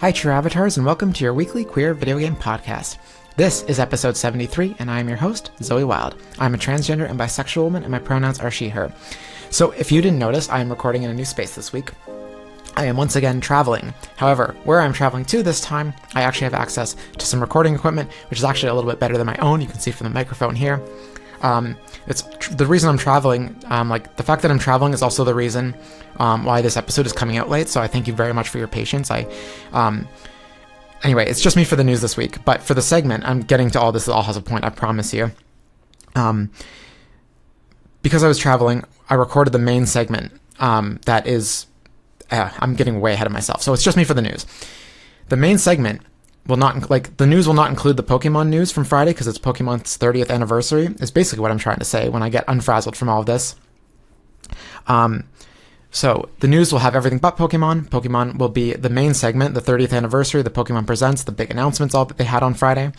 Hi, True Avatars, and welcome to your weekly queer video game podcast. This is episode 73, and I am your host, Zoe Wild. I'm a transgender and bisexual woman, and my pronouns are she, her. So if you didn't notice, I am recording in a new space this week. I am once again traveling. However, where I'm traveling to this time, I actually have access to some recording equipment, which is actually a little bit better than my own. You can see from the microphone here. It's the reason I'm traveling, the fact that I'm traveling is also the reason why this episode is coming out late, so I thank you very much for your patience. Anyway, it's just me for the news this week, but for the segment, I'm getting to all this. It all has a point, I promise you. Because I was traveling, I recorded the main segment that is... I'm getting way ahead of myself, so it's just me for the news. The main segment will not, the news will not include the Pokemon news from Friday because it's Pokemon's 30th anniversary, is basically what I'm trying to say when I get unfrazzled from all of this. So the news will have everything but Pokemon. Pokemon will be the main segment, the 30th anniversary, the Pokemon Presents, the big announcements, all that they had on Friday.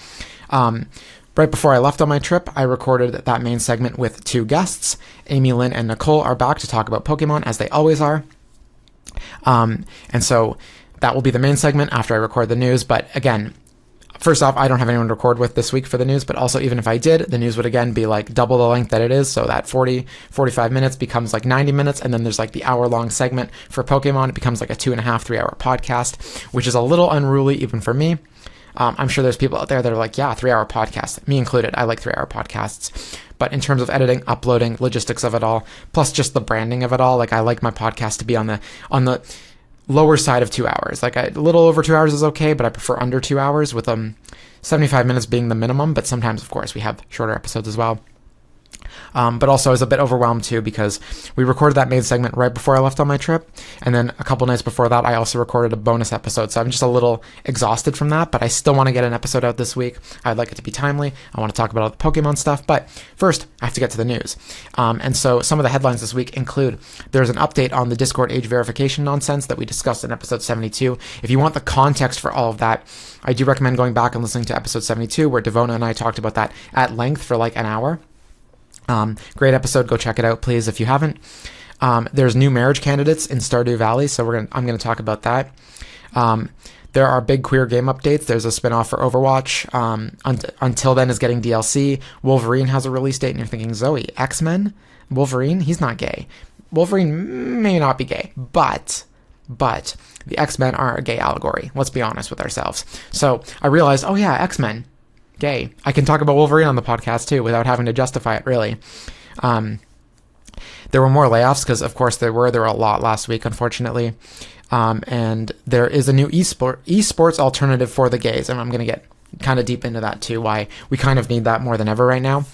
Right before I left on my trip, I recorded that main segment with two guests. Amy-Lynn and Nicole are back to talk about Pokemon, as they always are. And so that will be the main segment after I record the news. But again, first off, I don't have anyone to record with this week for the news, but also even if I did, the news would again be like double the length that it is. So that 45 minutes becomes like 90 minutes. And then there's like the hour-long segment for Pokemon. It becomes like a 2.5, 3 hour podcast, which is a little unruly even for me. I'm sure there's people out there that are like, yeah, 3 hour podcast, me included. I like 3 hour podcasts. But in terms of editing, uploading, logistics of it all, plus just the branding of it all, I like my podcast to be on the lower side of 2 hours. A little over 2 hours is okay, but I prefer under 2 hours, with 75 minutes being the minimum. But sometimes, of course, we have shorter episodes as well. But also I was a bit overwhelmed too because we recorded that main segment right before I left on my trip, and then a couple nights before that I also recorded a bonus episode, so I'm just a little exhausted from that, but I still want to get an episode out this week. I'd like it to be timely. I want to talk about all the Pokemon stuff, but first I have to get to the news. And so some of the headlines this week include there's an update on the Discord age verification nonsense that we discussed in episode 72. If you want the context for all of that, I do recommend going back and listening to episode 72 where Devona and I talked about that at length for like an hour. Great episode. Go check it out, please, if you haven't. There's new marriage candidates in Stardew Valley, so I'm going to talk about that. There are big queer game updates. There's a spinoff for Overwatch. Until Then is getting DLC. Wolverine has a release date, and you're thinking, Zoe, X-Men? Wolverine? He's not gay. Wolverine may not be gay, but the X-Men are a gay allegory. Let's be honest with ourselves. So I realized, oh yeah, X-Men. Gay. I can talk about Wolverine on the podcast too without having to justify it, really. There were more layoffs because, of course, there were a lot last week, unfortunately. And there is a new esports alternative for the gays, and I'm going to get kind of deep into that too, why we kind of need that more than ever right now.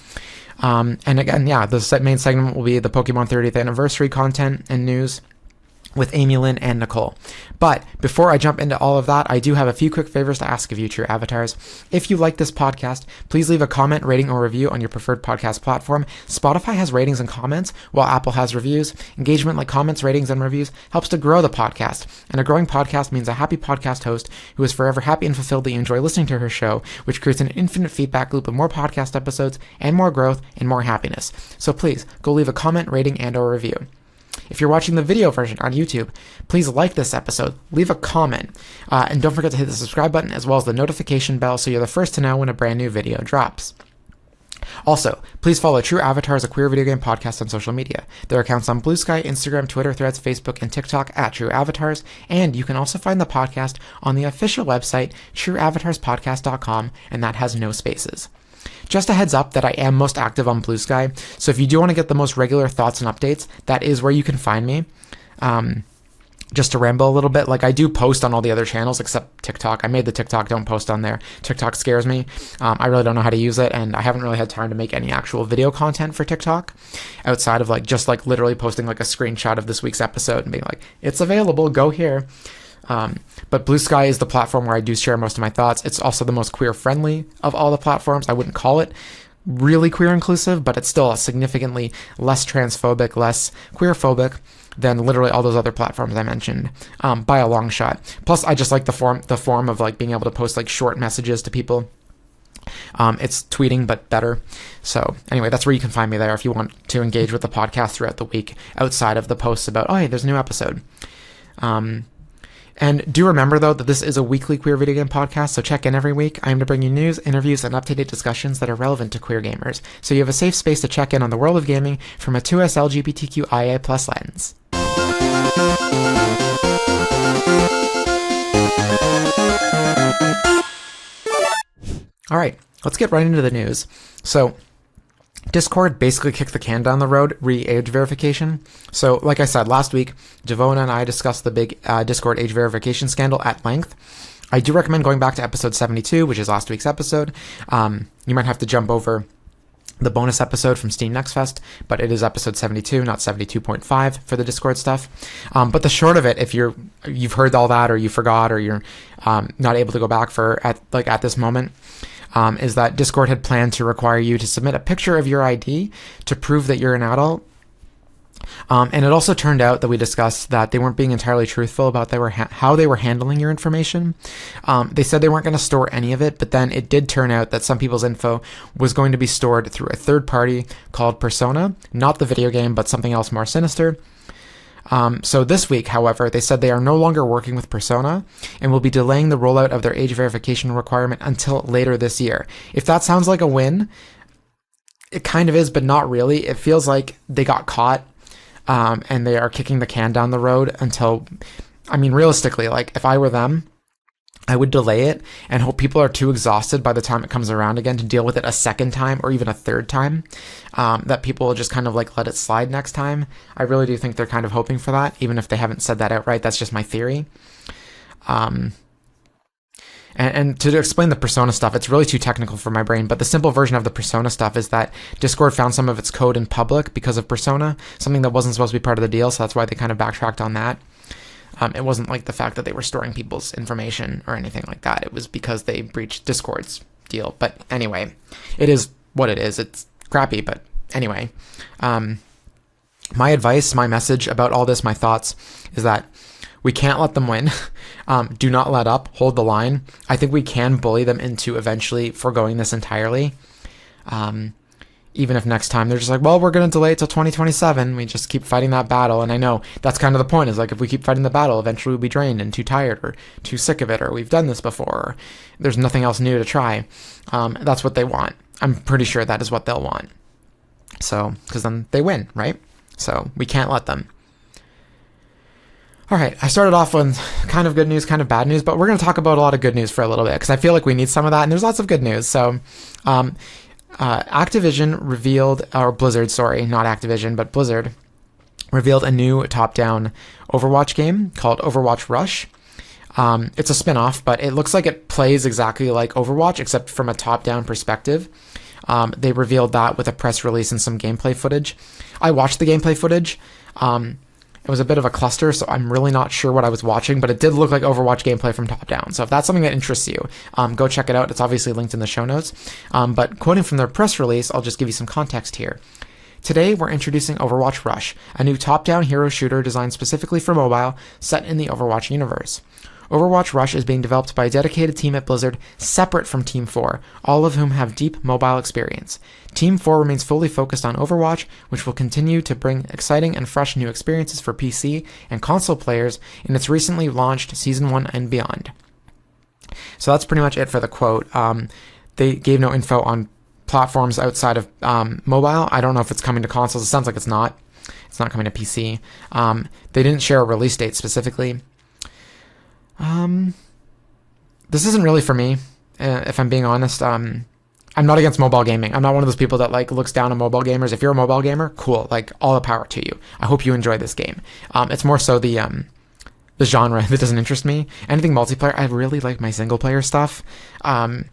And again, yeah, the main segment will be the Pokemon 30th anniversary content and news with Amy-Lynn and Nicole. But before I jump into all of that, I do have a few quick favors to ask of you, True Avatars. If you like this podcast, please leave a comment, rating, or review on your preferred podcast platform. Spotify has ratings and comments, while Apple has reviews. Engagement like comments, ratings, and reviews helps to grow the podcast. And a growing podcast means a happy podcast host who is forever happy and fulfilled that you enjoy listening to her show, which creates an infinite feedback loop of more podcast episodes and more growth and more happiness. So please, go leave a comment, rating, and or review. If you're watching the video version on YouTube, please like this episode, leave a comment, and don't forget to hit the subscribe button as well as the notification bell so you're the first to know when a brand new video drops. Also, please follow True Avatars, a queer video game podcast, on social media. There are accounts on Blue Sky, Instagram, Twitter, Threads, Facebook, and TikTok at True Avatars, and you can also find the podcast on the official website, trueavatarspodcast.com, and that has no spaces. Just a heads up that I am most active on Blue Sky, so if you do want to get the most regular thoughts and updates, that is where you can find me. Just to ramble a little bit, I do post on all the other channels except TikTok. I made the TikTok, don't post on there. TikTok scares me. I really don't know how to use it, and I haven't really had time to make any actual video content for TikTok outside of literally posting a screenshot of this week's episode and being like, it's available, go here. But Blue Sky is the platform where I do share most of my thoughts. It's also the most queer-friendly of all the platforms. I wouldn't call it really queer-inclusive, but it's still significantly less transphobic, less queer-phobic than literally all those other platforms I mentioned, by a long shot. Plus, I just like the form of being able to post short messages to people. It's tweeting, but better. So anyway, that's where you can find me there if you want to engage with the podcast throughout the week outside of the posts about, oh, hey, there's a new episode. And do remember, though, that this is a weekly queer video game podcast, so check in every week. I aim to bring you news, interviews, and up-to-date discussions that are relevant to queer gamers, so you have a safe space to check in on the world of gaming from a 2S LGBTQIA+ lens. All right, let's get right into the news. So, Discord basically kicked the can down the road, re-age verification. So, like I said, last week, Javona and I discussed the big Discord age verification scandal at length. I do recommend going back to episode 72, which is last week's episode. You might have to jump over the bonus episode from Steam Next Fest, but it is episode 72, not 72.5 for the Discord stuff. But the short of it, if you've heard all that, or you forgot, or you're not able to go back at this moment, is that Discord had planned to require you to submit a picture of your ID to prove that you're an adult. And it also turned out that we discussed that they weren't being entirely truthful about how they were handling your information. They said they weren't going to store any of it, but then it did turn out that some people's info was going to be stored through a third party called Persona, not the video game, but something else more sinister. So this week, however, they said they are no longer working with Persona and will be delaying the rollout of their age verification requirement until later this year. If that sounds like a win, it kind of is, but not really. It feels like they got caught, and they are kicking the can down the road until, realistically, like, if I were them, I would delay it and hope people are too exhausted by the time it comes around again to deal with it a second time or even a third time, that people will just kind of like let it slide next time. I really do think they're kind of hoping for that, even if they haven't said that outright. That's just my theory. And to explain the Persona stuff, it's really too technical for my brain, but the simple version of the Persona stuff is that Discord found some of its code in public because of Persona, something that wasn't supposed to be part of the deal, so that's why they kind of backtracked on that. It wasn't like the fact that they were storing people's information or anything like that. It was because they breached Discord's deal. But anyway, it is what it is. It's crappy, but anyway. My advice, my message about all this, my thoughts, is that we can't let them win. Do not let up. Hold the line. I think we can bully them into eventually foregoing this entirely. Even if next time they're just like, well, we're going to delay it till 2027. We just keep fighting that battle. And I know that's kind of the point, is like, if we keep fighting the battle, eventually we'll be drained and too tired or too sick of it, or we've done this before, or there's nothing else new to try. That's what they want. I'm pretty sure that is what they'll want. So, because then they win, right? So we can't let them. All right, I started off with kind of good news, kind of bad news, but we're going to talk about a lot of good news for a little bit, because I feel like we need some of that, and there's lots of good news. So, Activision revealed, or Blizzard, sorry, not Activision, but Blizzard revealed a new top-down Overwatch game called Overwatch Rush. It's a spin-off, but it looks like it plays exactly like Overwatch, except from a top-down perspective. They revealed that with a press release and some gameplay footage. I watched the gameplay footage. It was a bit of a cluster, so I'm really not sure what I was watching, but it did look like Overwatch gameplay from top down. So if that's something that interests you, go check it out. It's obviously linked in the show notes. But quoting from their press release, I'll just give you some context here. Today, we're introducing Overwatch Rush, a new top-down hero shooter designed specifically for mobile, set in the Overwatch universe. Overwatch Rush is being developed by a dedicated team at Blizzard, separate from Team 4, all of whom have deep mobile experience. Team 4 remains fully focused on Overwatch, which will continue to bring exciting and fresh new experiences for PC and console players in its recently launched Season 1 and beyond. So that's pretty much it for the quote. They gave no info on platforms outside of mobile. I don't know if it's coming to consoles. It sounds like it's not. It's not coming to PC. They didn't share a release date specifically. This isn't really for me, if I'm being honest. I'm not against mobile gaming. I'm not one of those people that like looks down on mobile gamers. If you're a mobile gamer, cool. Like, all the power to you. I hope you enjoy this game. It's more so the genre that doesn't interest me. Anything multiplayer, I really like my single player stuff. I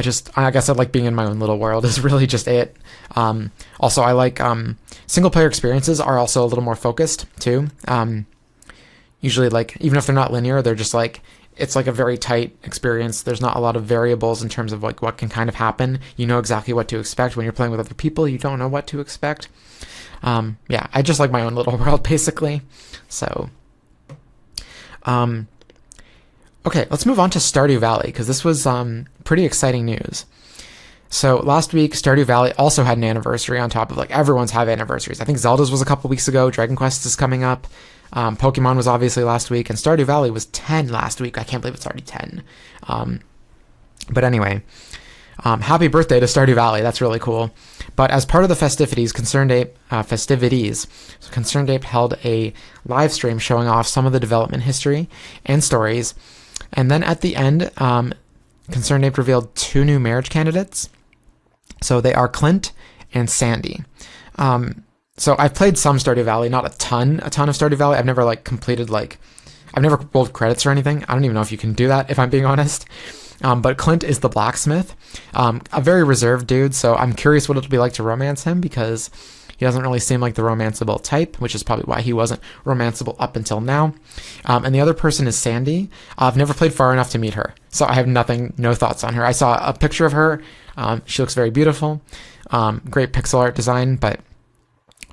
guess I like being in my own little world is really just it. Also, I like single player experiences are also a little more focused too. Usually, like, even if they're not linear, they're just like, it's like a very tight experience. There's not a lot of variables in terms of like what can kind of happen. You know exactly what to expect. When you're playing with other people, you don't know what to expect. Yeah, I just like my own little world, basically. So, okay, let's move on to Stardew Valley, because this was pretty exciting news. So last week, Stardew Valley also had an anniversary on top of, like, everyone's have anniversaries. I think Zelda's was a couple weeks ago. Dragon Quest is coming up. Pokemon was obviously last week, and Stardew Valley was 10 last week. I can't believe it's already 10. But anyway, happy birthday to Stardew Valley. That's really cool. But as part of the festivities, Concerned Ape held a live stream showing off some of the development history and stories. And then at the end, Concerned Ape revealed 2 new marriage candidates. So they are Clint and Sandy. So I've played some Stardew Valley, not a ton of Stardew Valley. I've never completed I've never rolled credits or anything. I don't even know if you can do that, if I'm being honest. But Clint is the blacksmith, a very reserved dude. So I'm curious what it'll be like to romance him, because he doesn't really seem like the romanceable type, which is probably why he wasn't romanceable up until now. And the other person is Sandy. I've never played far enough to meet her, so I have no thoughts on her. I saw a picture of her. She looks very beautiful. Great pixel art design, but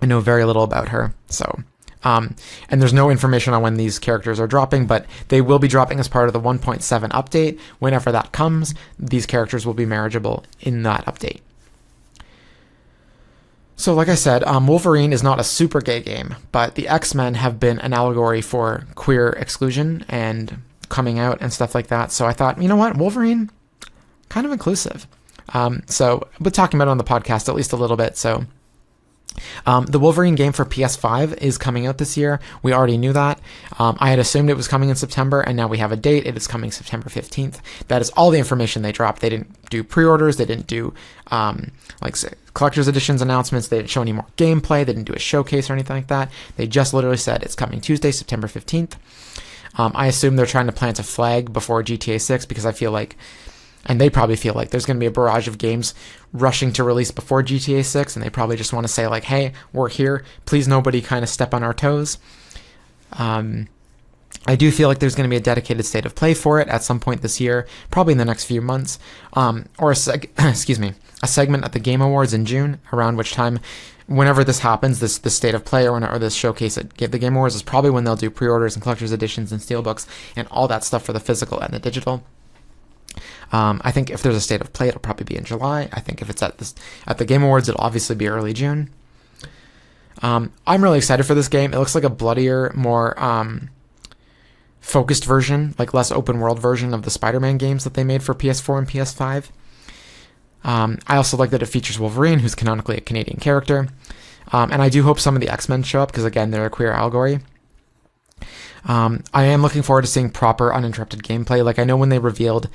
I know very little about her. So, and there's no information on when these characters are dropping, but they will be dropping as part of the 1.7 update. Whenever that comes, these characters will be marriageable in that update. So like I said, Wolverine is not a super gay game, but the X-Men have been an allegory for queer exclusion and coming out and stuff like that. So I thought, you know what, Wolverine, kind of inclusive. So we're talking about it on the podcast at least a little bit. So the Wolverine game for PS5 is coming out this year. We already knew that. I had assumed it was coming in September, and now we have a date. It is coming September 15th. That is all the information they dropped. They didn't do pre-orders. They didn't do collector's editions announcements. They didn't show any more gameplay. They didn't do a showcase or anything like that. They just literally said it's coming Tuesday, September 15th. I assume they're trying to plant a flag before GTA 6, because I feel like, and they probably feel like, there's going to be a barrage of games rushing to release before GTA 6, and they probably just want to say, hey, we're here. Please nobody kind of step on our toes. I do feel like there's going to be a dedicated state of play for it at some point this year, probably in the next few months, or a segment at the Game Awards in June, around which time, whenever this happens, this state of play or this showcase at the Game Awards is probably when they'll do pre-orders and collector's editions and steelbooks and all that stuff for the physical and the digital. I think if there's a state of play, it'll probably be in July. I think if it's at the Game Awards, it'll obviously be early June. I'm really excited for this game. It looks like a bloodier, more focused version, less open world version of the Spider-Man games that they made for PS4 and PS5. I also like that it features Wolverine, who's canonically a Canadian character. And I do hope some of the X-Men show up, because again, they're a queer allegory. I am looking forward to seeing proper uninterrupted gameplay. I know when they revealed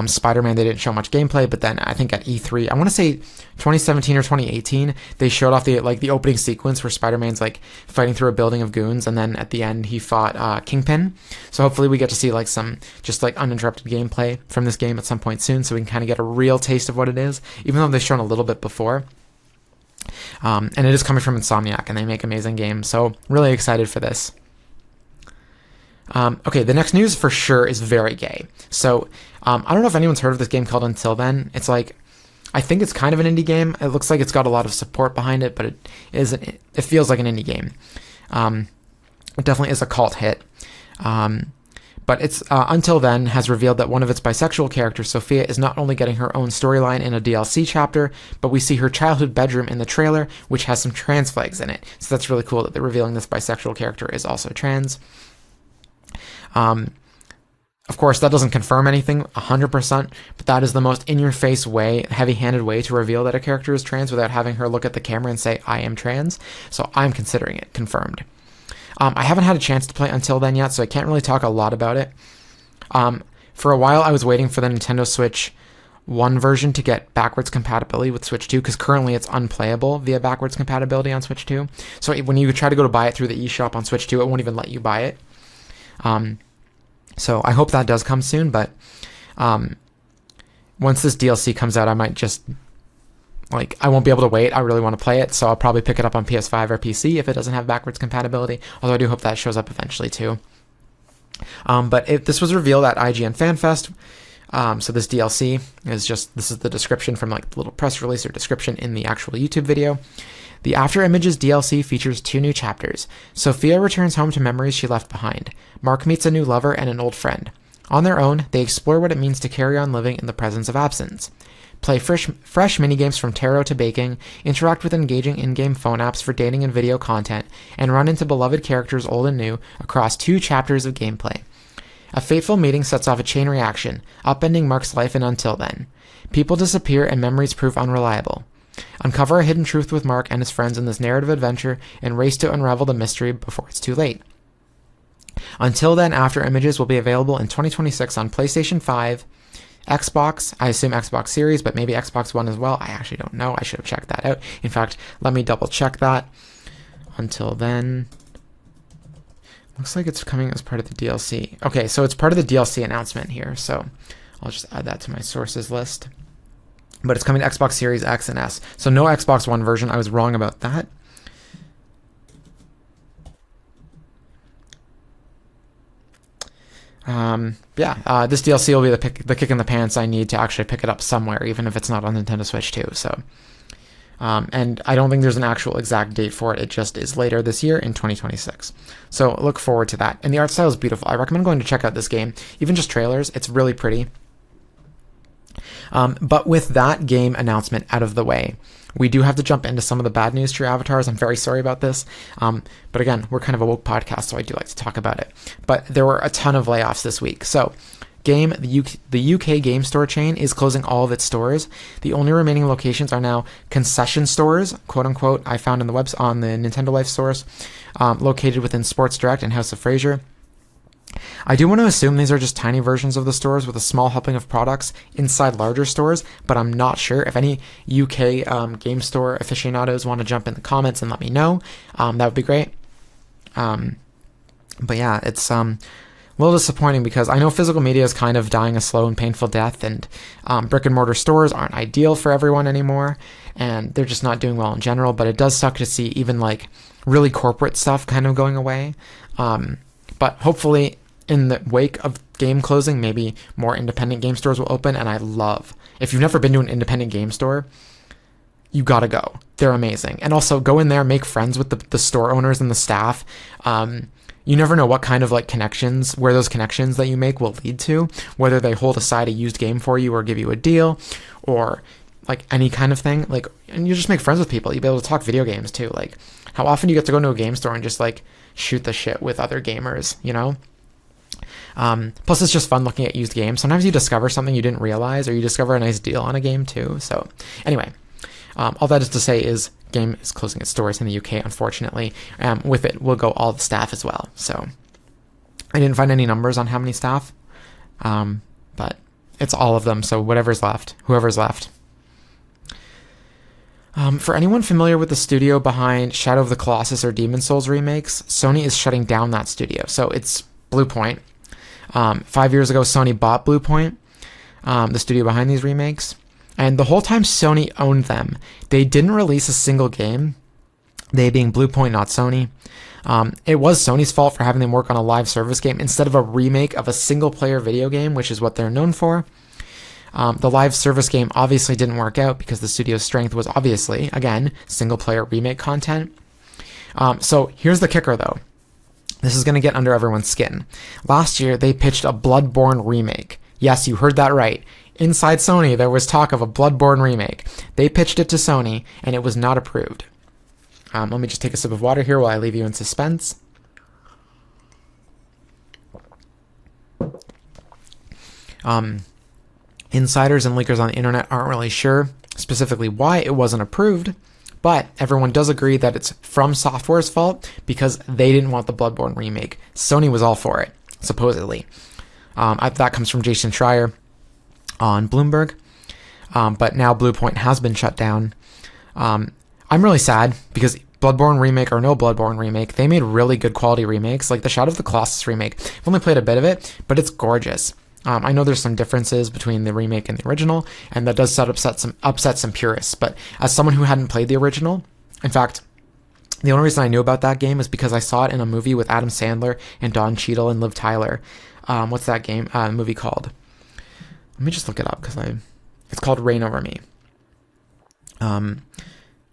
Spider-Man, they didn't show much gameplay, but then I think at E3, I want to say 2017 or 2018, they showed off the opening sequence where Spider-Man's fighting through a building of goons, and then at the end he fought Kingpin. So hopefully we get to see some just uninterrupted gameplay from this game at some point soon, so we can kind of get a real taste of what it is, even though they've shown a little bit before. And it is coming from Insomniac, and they make amazing games, so really excited for this. Okay, the next news for sure is very gay. So, I don't know if anyone's heard of this game called Until Then. It's I think it's kind of an indie game. It looks like it's got a lot of support behind it, but it feels like an indie game. It definitely is a cult hit. But it's Until Then has revealed that one of its bisexual characters, Sophia, is not only getting her own storyline in a DLC chapter, but we see her childhood bedroom in the trailer, which has some trans flags in it. So that's really cool that they're revealing this bisexual character is also trans. Of course, that doesn't confirm anything 100%, but that is the most in-your-face way, heavy-handed way to reveal that a character is trans without having her look at the camera and say, I am trans. So I'm considering it confirmed. I haven't had a chance to play Until Then yet, so I can't really talk a lot about it. For a while, I was waiting for the Nintendo Switch 1 version to get backwards compatibility with Switch 2, because currently it's unplayable via backwards compatibility on Switch 2. So when you try to go to buy it through the eShop on Switch 2, it won't even let you buy it. So I hope that does come soon, but once this DLC comes out, I might just, I won't be able to wait. I really want to play it, so I'll probably pick it up on PS5 or PC if it doesn't have backwards compatibility, although I do hope that shows up eventually too. But this was revealed at IGN FanFest, so this DLC is this is the description from the little press release or description in the actual YouTube video. The After Images DLC features 2 new chapters. Sophia returns home to memories she left behind. Mark meets a new lover and an old friend. On their own, they explore what it means to carry on living in the presence of absence. Play fresh minigames from tarot to baking, interact with engaging in-game phone apps for dating and video content, and run into beloved characters old and new across 2 chapters of gameplay. A fateful meeting sets off a chain reaction, upending Mark's life and until then. People disappear and memories prove unreliable. Uncover a hidden truth with Mark and his friends in this narrative adventure and race to unravel the mystery before it's too late. Until then, After Images will be available in 2026 on PlayStation 5, Xbox, I assume Xbox Series, but maybe Xbox One as well. I actually don't know. I should have checked that out. In fact, let me double check that. Until then, looks like it's coming as part of the DLC. Okay, so it's part of the DLC announcement here, so I'll just add that to my sources list. But it's coming to Xbox Series X and S. So no Xbox One version. I was wrong about that. This DLC will be the kick in the pants I need to actually pick it up somewhere, even if it's not on Nintendo Switch too. So, and I don't think there's an actual exact date for it. It just is later this year in 2026. So look forward to that. And the art style is beautiful. I recommend going to check out this game, even just trailers. It's really pretty. But with that game announcement out of the way, we do have to jump into some of the bad news to your avatars. I'm very sorry about this. But again, we're kind of a woke podcast, so I do like to talk about it. But there were a ton of layoffs this week. So the UK game store chain is closing all of its stores. The only remaining locations are now concession stores, quote unquote, I found on the Nintendo Life source, located within Sports Direct and House of Fraser. I do want to assume these are just tiny versions of the stores with a small helping of products inside larger stores, but I'm not sure. If any UK game store aficionados want to jump in the comments and let me know, that would be great. But yeah, it's a little disappointing because I know physical media is kind of dying a slow and painful death, and brick and mortar stores aren't ideal for everyone anymore, and they're just not doing well in general, but it does suck to see even like really corporate stuff kind of going away. But hopefully in the wake of game closing, maybe more independent game stores will open. And if you've never been to an independent game store, you gotta go. They're amazing. And also go in there, make friends with the store owners and the staff. You never know what kind of like connections, where those connections that you make will lead to, whether they hold aside a used game for you or give you a deal or like any kind of thing. Like, and you just make friends with people. You'll be able to talk video games too. Like, how often do you get to go into a game store and just like shoot the shit with other gamers, you know? Plus it's just fun looking at used games. Sometimes you discover something you didn't realize, or you discover a nice deal on a game too. So anyway, all that is to say is game is closing its doors in the UK, unfortunately. With it will go all the staff as well. So I didn't find any numbers on how many staff, but it's all of them. So whoever's left. For anyone familiar with the studio behind Shadow of the Colossus or Demon's Souls remakes, Sony is shutting down that studio. So it's Bluepoint. 5 years ago, Sony bought Bluepoint, the studio behind these remakes. And the whole time Sony owned them, they didn't release a single game. They being Bluepoint, not Sony. It was Sony's fault for having them work on a live service game instead of a remake of a single-player video game, which is what they're known for. The live service game obviously didn't work out because the studio's strength was obviously, again, single-player remake content. So here's the kicker, though. This is going to get under everyone's skin. Last year, they pitched a Bloodborne remake. Yes, you heard that right. Inside Sony, there was talk of a Bloodborne remake. They pitched it to Sony, and it was not approved. Let me just take a sip of water here while I leave you in suspense. Insiders and leakers on the internet aren't really sure specifically why it wasn't approved, but everyone does agree that it's From Software's fault because they didn't want the Bloodborne remake. Sony was all for it, supposedly. That comes from Jason Schreier on Bloomberg, but now Bluepoint has been shut down. I'm really sad because Bloodborne remake or no Bloodborne remake, they made really good quality remakes, like the Shadow of the Colossus remake. I've only played a bit of it, but it's gorgeous. I know there's some differences between the remake and the original, and that does upset some purists. But as someone who hadn't played the original, in fact, the only reason I knew about that game is because I saw it in a movie with Adam Sandler and Don Cheadle and Liv Tyler. What's that movie called? Let me just look it up because it's called Reign Over Me.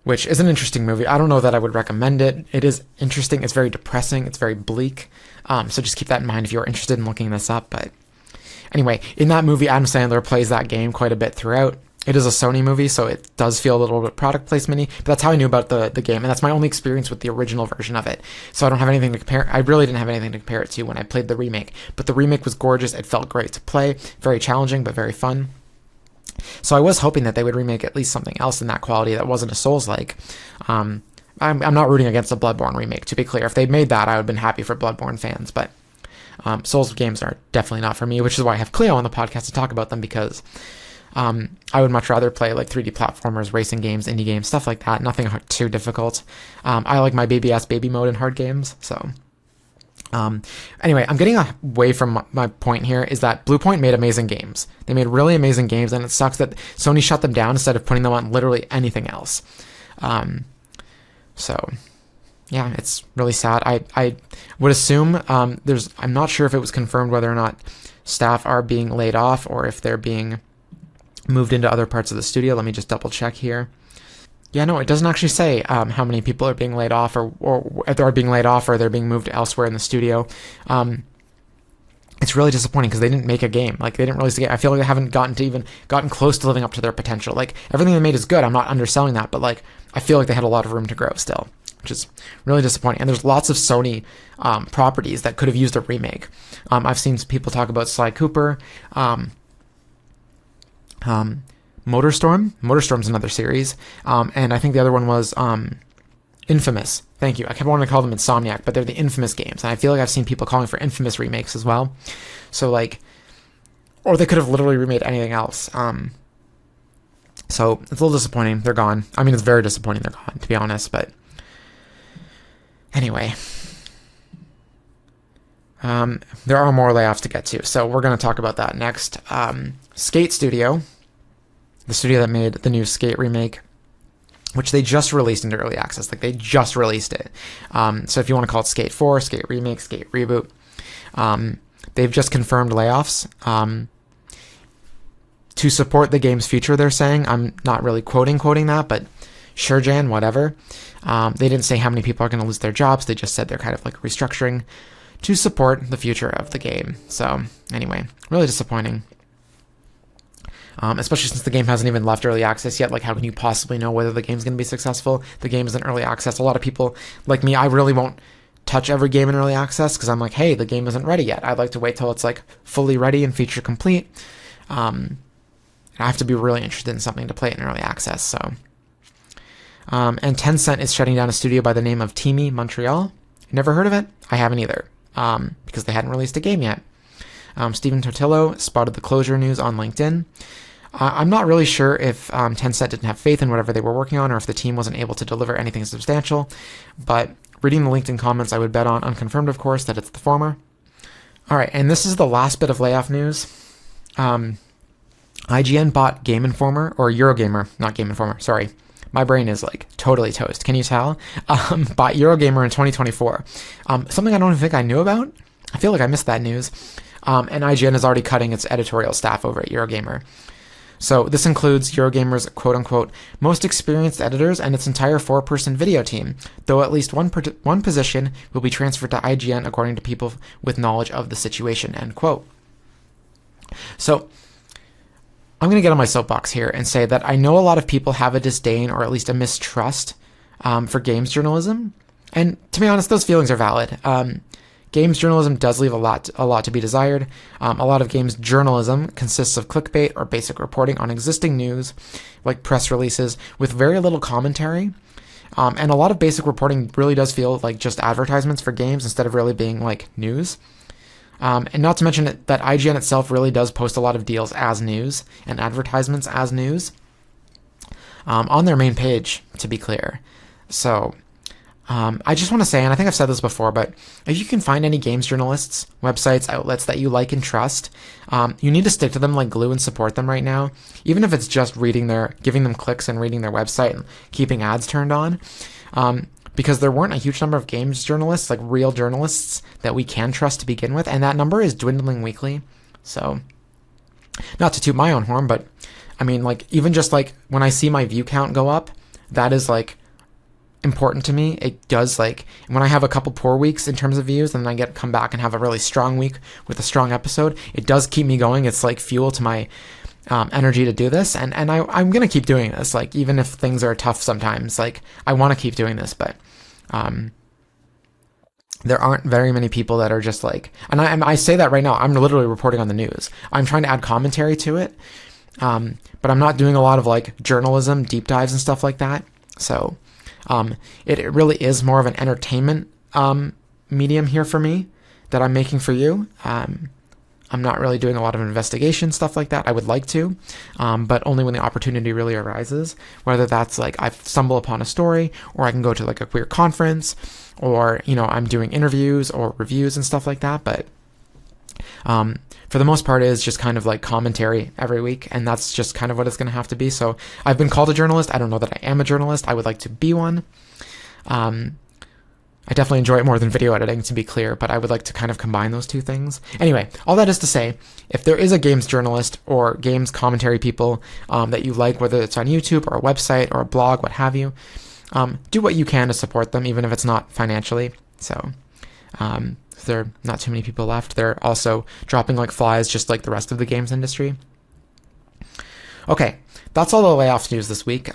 Which is an interesting movie. I don't know that I would recommend it. It is interesting. It's very depressing. It's very bleak. So just keep that in mind if you're interested in looking this up. But anyway, in that movie, Adam Sandler plays that game quite a bit throughout. It is a Sony movie, so it does feel a little bit product placement-y, but that's how I knew about the game, and that's my only experience with the original version of it. So I don't have anything to compare. I really didn't have anything to compare it to when I played the remake, but the remake was gorgeous. It felt great to play, very challenging, but very fun. So I was hoping that they would remake at least something else in that quality that wasn't a Souls-like. I'm not rooting against a Bloodborne remake, to be clear. If they'd made that, I would have been happy for Bloodborne fans, but Souls games are definitely not for me, which is why I have Cleo on the podcast to talk about them, because I would much rather play like 3D platformers, racing games, indie games, stuff like that. Nothing too difficult. I like my baby mode in hard games. So anyway, I'm getting away from my point here, is that Bluepoint made amazing games. They made really amazing games, and it sucks that Sony shut them down instead of putting them on literally anything else. So yeah, it's really sad. I would assume I'm not sure if it was confirmed whether or not staff are being laid off or if they're being moved into other parts of the studio. Let me just double check here. Yeah, no, it doesn't actually say how many people are being laid off, or if they're being laid off or they're being moved elsewhere in the studio. It's really disappointing because they didn't make a game. Like, they didn't release a game. I feel like they haven't gotten close to living up to their potential. Like, everything they made is good. I'm not underselling that, but like, I feel like they had a lot of room to grow still, which is really disappointing. And there's lots of Sony properties that could have used a remake. I've seen people talk about Sly Cooper, Motorstorm. Motorstorm's another series. And I think the other one was Infamous. Thank you. I kept wanting to call them Insomniac, but they're the Infamous games. And I feel like I've seen people calling for Infamous remakes as well. So like, or they could have literally remade anything else. So it's a little disappointing. They're gone. I mean, it's very disappointing they're gone, to be honest, but anyway. There are more layoffs to get to, so we're going to talk about that next. Skate Studio, the studio that made the new Skate remake, which they just released into early access. Like, they just released it. So if you want to call it Skate 4, Skate Remake, Skate Reboot, they've just confirmed layoffs. To support the game's future, they're saying. I'm not really quoting that, but sure, Jan, whatever. They didn't say how many people are going to lose their jobs. They just said they're kind of like restructuring to support the future of the game. So anyway, really disappointing. Especially since the game hasn't even left early access yet. Like, how can you possibly know whether the game's going to be successful? The game is in early access. A lot of people, like me, I really won't touch every game in early access because I'm like, hey, the game isn't ready yet. I'd like to wait till it's like fully ready and feature complete. I have to be really interested in something to play in early access. So, and Tencent is shutting down a studio by the name of Teamy Montreal. Never heard of it? I haven't either, because they hadn't released a game yet. Stephen Totillo spotted the closure news on LinkedIn. I'm not really sure if Tencent didn't have faith in whatever they were working on, or if the team wasn't able to deliver anything substantial, but reading the LinkedIn comments, I would bet on, unconfirmed of course, that it's the former. Alright, and this is the last bit of layoff news. IGN bought Game Informer, or Eurogamer, not Game Informer, sorry. My brain is like totally toast, can you tell? Bought Eurogamer in 2024. Something I don't think I knew about. I feel like I missed that news. And IGN is already cutting its editorial staff over at Eurogamer. So this includes Eurogamer's quote-unquote most experienced editors and its entire 4-person video team, though at least one position will be transferred to IGN according to people with knowledge of the situation, end quote. So I'm going to get on my soapbox here and say that I know a lot of people have a disdain or at least a mistrust for games journalism. And to be honest, those feelings are valid. Games journalism does leave a lot to be desired. A lot of games journalism consists of clickbait or basic reporting on existing news, like press releases, with very little commentary. And a lot of basic reporting really does feel like just advertisements for games instead of really being like news. And not to mention that IGN itself really does post a lot of deals as news and advertisements as news on their main page, to be clear. So I just want to say, and I think I've said this before, but if you can find any games journalists, websites, outlets that you like and trust, you need to stick to them like glue and support them right now, even if it's just giving them clicks and reading their website and keeping ads turned on. Because there weren't a huge number of games journalists, like real journalists, that we can trust to begin with, and that number is dwindling weekly. So, not to toot my own horn, but I mean, like, even just like when I see my view count go up, that is like important to me. It does, like, when I have a couple poor weeks in terms of views and then I come back and have a really strong week with a strong episode, it does keep me going. It's like fuel to my energy to do this, and I'm gonna keep doing this. Like, even if things are tough sometimes, like, I want to keep doing this, but there aren't very many people that are just like, and I say that right now, I'm literally reporting on the news. I'm trying to add commentary to it, but I'm not doing a lot of like journalism, deep dives and stuff like that. So it really is more of an entertainment medium here for me that I'm making for you. I'm not really doing a lot of investigation, stuff like that. I would like to, but only when the opportunity really arises, whether that's like I stumble upon a story, or I can go to like a queer conference, or, you know, I'm doing interviews or reviews and stuff like that. But for the most part, it is just kind of like commentary every week, and that's just kind of what it's going to have to be. So I've been called a journalist. I don't know that I am a journalist. I would like to be one. I definitely enjoy it more than video editing, to be clear, but I would like to kind of combine those two things. Anyway, all that is to say, if there is a games journalist or games commentary people that you like, whether it's on YouTube or a website or a blog, what have you, do what you can to support them, even if it's not financially. So there are not too many people left. They're also dropping like flies, just like the rest of the games industry. Okay, that's all the layoff news this week.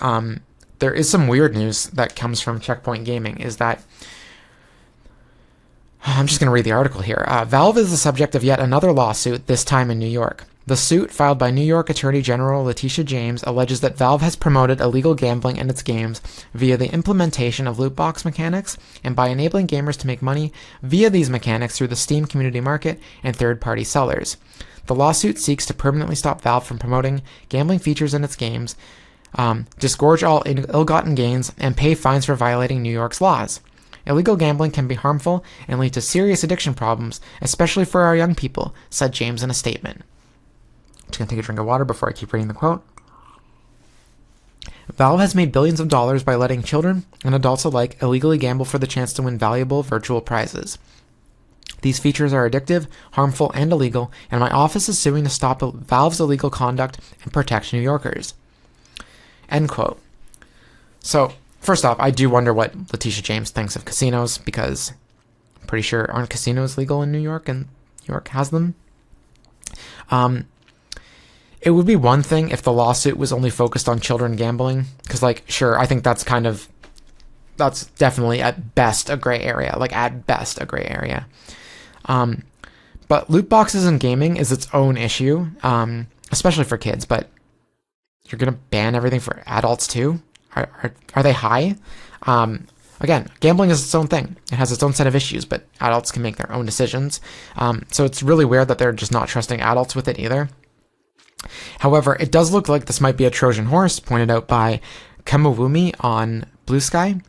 There is some weird news that comes from Checkpoint Gaming, is that I'm just going to read the article here. Valve is the subject of yet another lawsuit, this time in New York. The suit, filed by New York Attorney General Letitia James, alleges that Valve has promoted illegal gambling in its games via the implementation of loot box mechanics and by enabling gamers to make money via these mechanics through the Steam community market and third-party sellers. The lawsuit seeks to permanently stop Valve from promoting gambling features in its games, disgorge all ill-gotten gains, and pay fines for violating New York's laws. Illegal gambling can be harmful and lead to serious addiction problems, especially for our young people, said James in a statement. I'm just going to take a drink of water before I keep reading the quote. Valve has made billions of dollars by letting children and adults alike illegally gamble for the chance to win valuable virtual prizes. These features are addictive, harmful, and illegal, and my office is suing to stop Valve's illegal conduct and protect New Yorkers. End quote. So, first off, I do wonder what Letitia James thinks of casinos, because I'm pretty sure aren't casinos legal in New York, and New York has them. It would be one thing if the lawsuit was only focused on children gambling, because, like, sure, I think that's definitely at best a gray area, but loot boxes in gaming is its own issue, especially for kids, but you're going to ban everything for adults too? Are they high? Again, gambling is its own thing. It has its own set of issues, but adults can make their own decisions. So it's really weird that they're just not trusting adults with it either. However, it does look like this might be a Trojan horse, pointed out by Kamawumi on Blue Sky.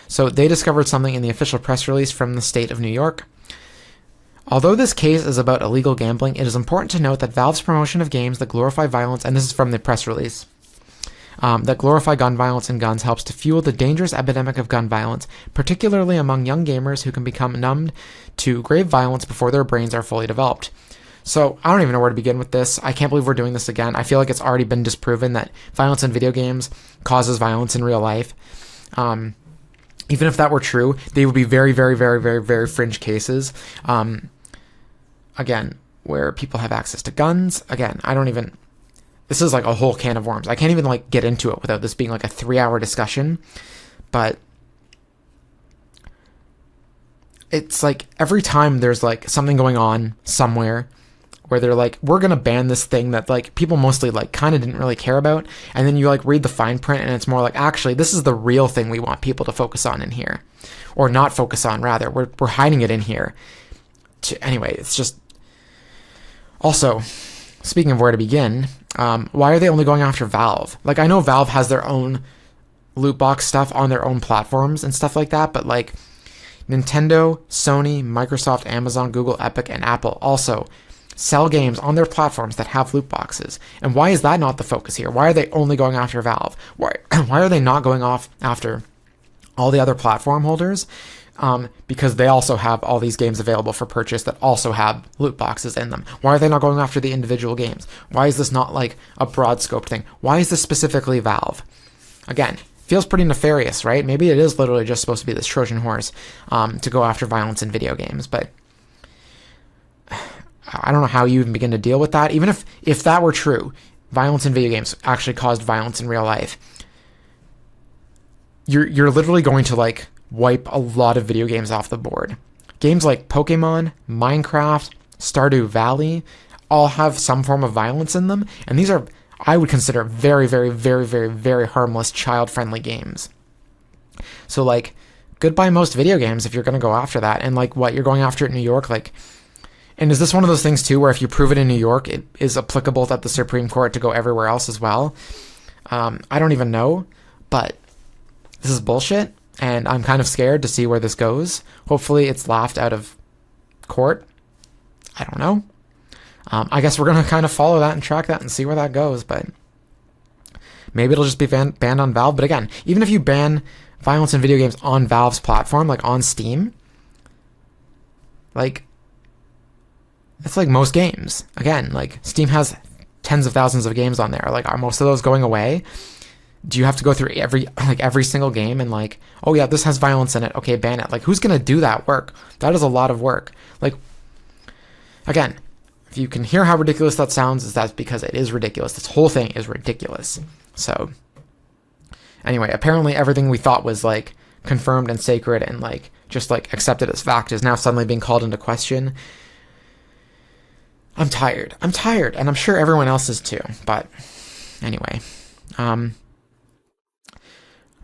So they discovered something in the official press release from the state of New York. Although this case is about illegal gambling, it is important to note that Valve's promotion of games that glorify violence, and this is from the press release, that glorify gun violence and guns helps to fuel the dangerous epidemic of gun violence, particularly among young gamers who can become numbed to grave violence before their brains are fully developed. So I don't even know where to begin with this. I can't believe we're doing this again. I feel like it's already been disproven that violence in video games causes violence in real life. Even if that were true, they would be very, very, very, very, very fringe cases. Again, where people have access to guns. Again, this is like a whole can of worms. I can't even like get into it without this being like a 3-hour discussion. But it's like every time there's like something going on somewhere where they're like, we're going to ban this thing that like people mostly like kind of didn't really care about. And then you like read the fine print and it's more like, actually, this is the real thing we want people to focus on in here, or not focus on rather. We're hiding it in here. Anyway, it's just also, speaking of where to begin, why are they only going after Valve? Like, I know Valve has their own loot box stuff on their own platforms and stuff like that, but like Nintendo, Sony, Microsoft, Amazon, Google, Epic, and Apple also sell games on their platforms that have loot boxes. And why is that not the focus here? Why are they only going after Valve? Why are they not going off after all the other platform holders? Because they also have all these games available for purchase that also have loot boxes in them. Why are they not going after the individual games? Why is this not like a broad scoped thing? Why is this specifically Valve? Again, feels pretty nefarious, right? Maybe it is literally just supposed to be this Trojan horse to go after violence in video games, but I don't know how you even begin to deal with that. Even if that were true, violence in video games actually caused violence in real life, you're literally going to like wipe a lot of video games off the board. Games like Pokémon, Minecraft, Stardew Valley all have some form of violence in them, and these are, I would consider, very, very, very, very, very harmless, child-friendly games. So like, goodbye most video games if you're going to go after that. And like, what, you're going after it in New York? Like, and is this one of those things too where if you prove it in New York, it is applicable at the Supreme Court to go everywhere else as well? I don't even know, but this is bullshit, and I'm kind of scared to see where this goes. Hopefully it's laughed out of court. I don't know. I guess we're going to kind of follow that and track that and see where that goes, but maybe it'll just be banned on Valve. But again, even if you ban violence in video games on Valve's platform, like on Steam, like, it's like most games. Again, like, Steam has tens of thousands of games on there. Like, are most of those going away? Do you have to go through every single game and like, oh yeah, this has violence in it, okay, ban it? Like, who's going to do that work? That is a lot of work. Like, again, if you can hear how ridiculous that sounds, is that's because it is ridiculous. This whole thing is ridiculous. So anyway, apparently everything we thought was like confirmed and sacred and like just like accepted as fact is now suddenly being called into question. I'm tired, and I'm sure everyone else is too. But anyway,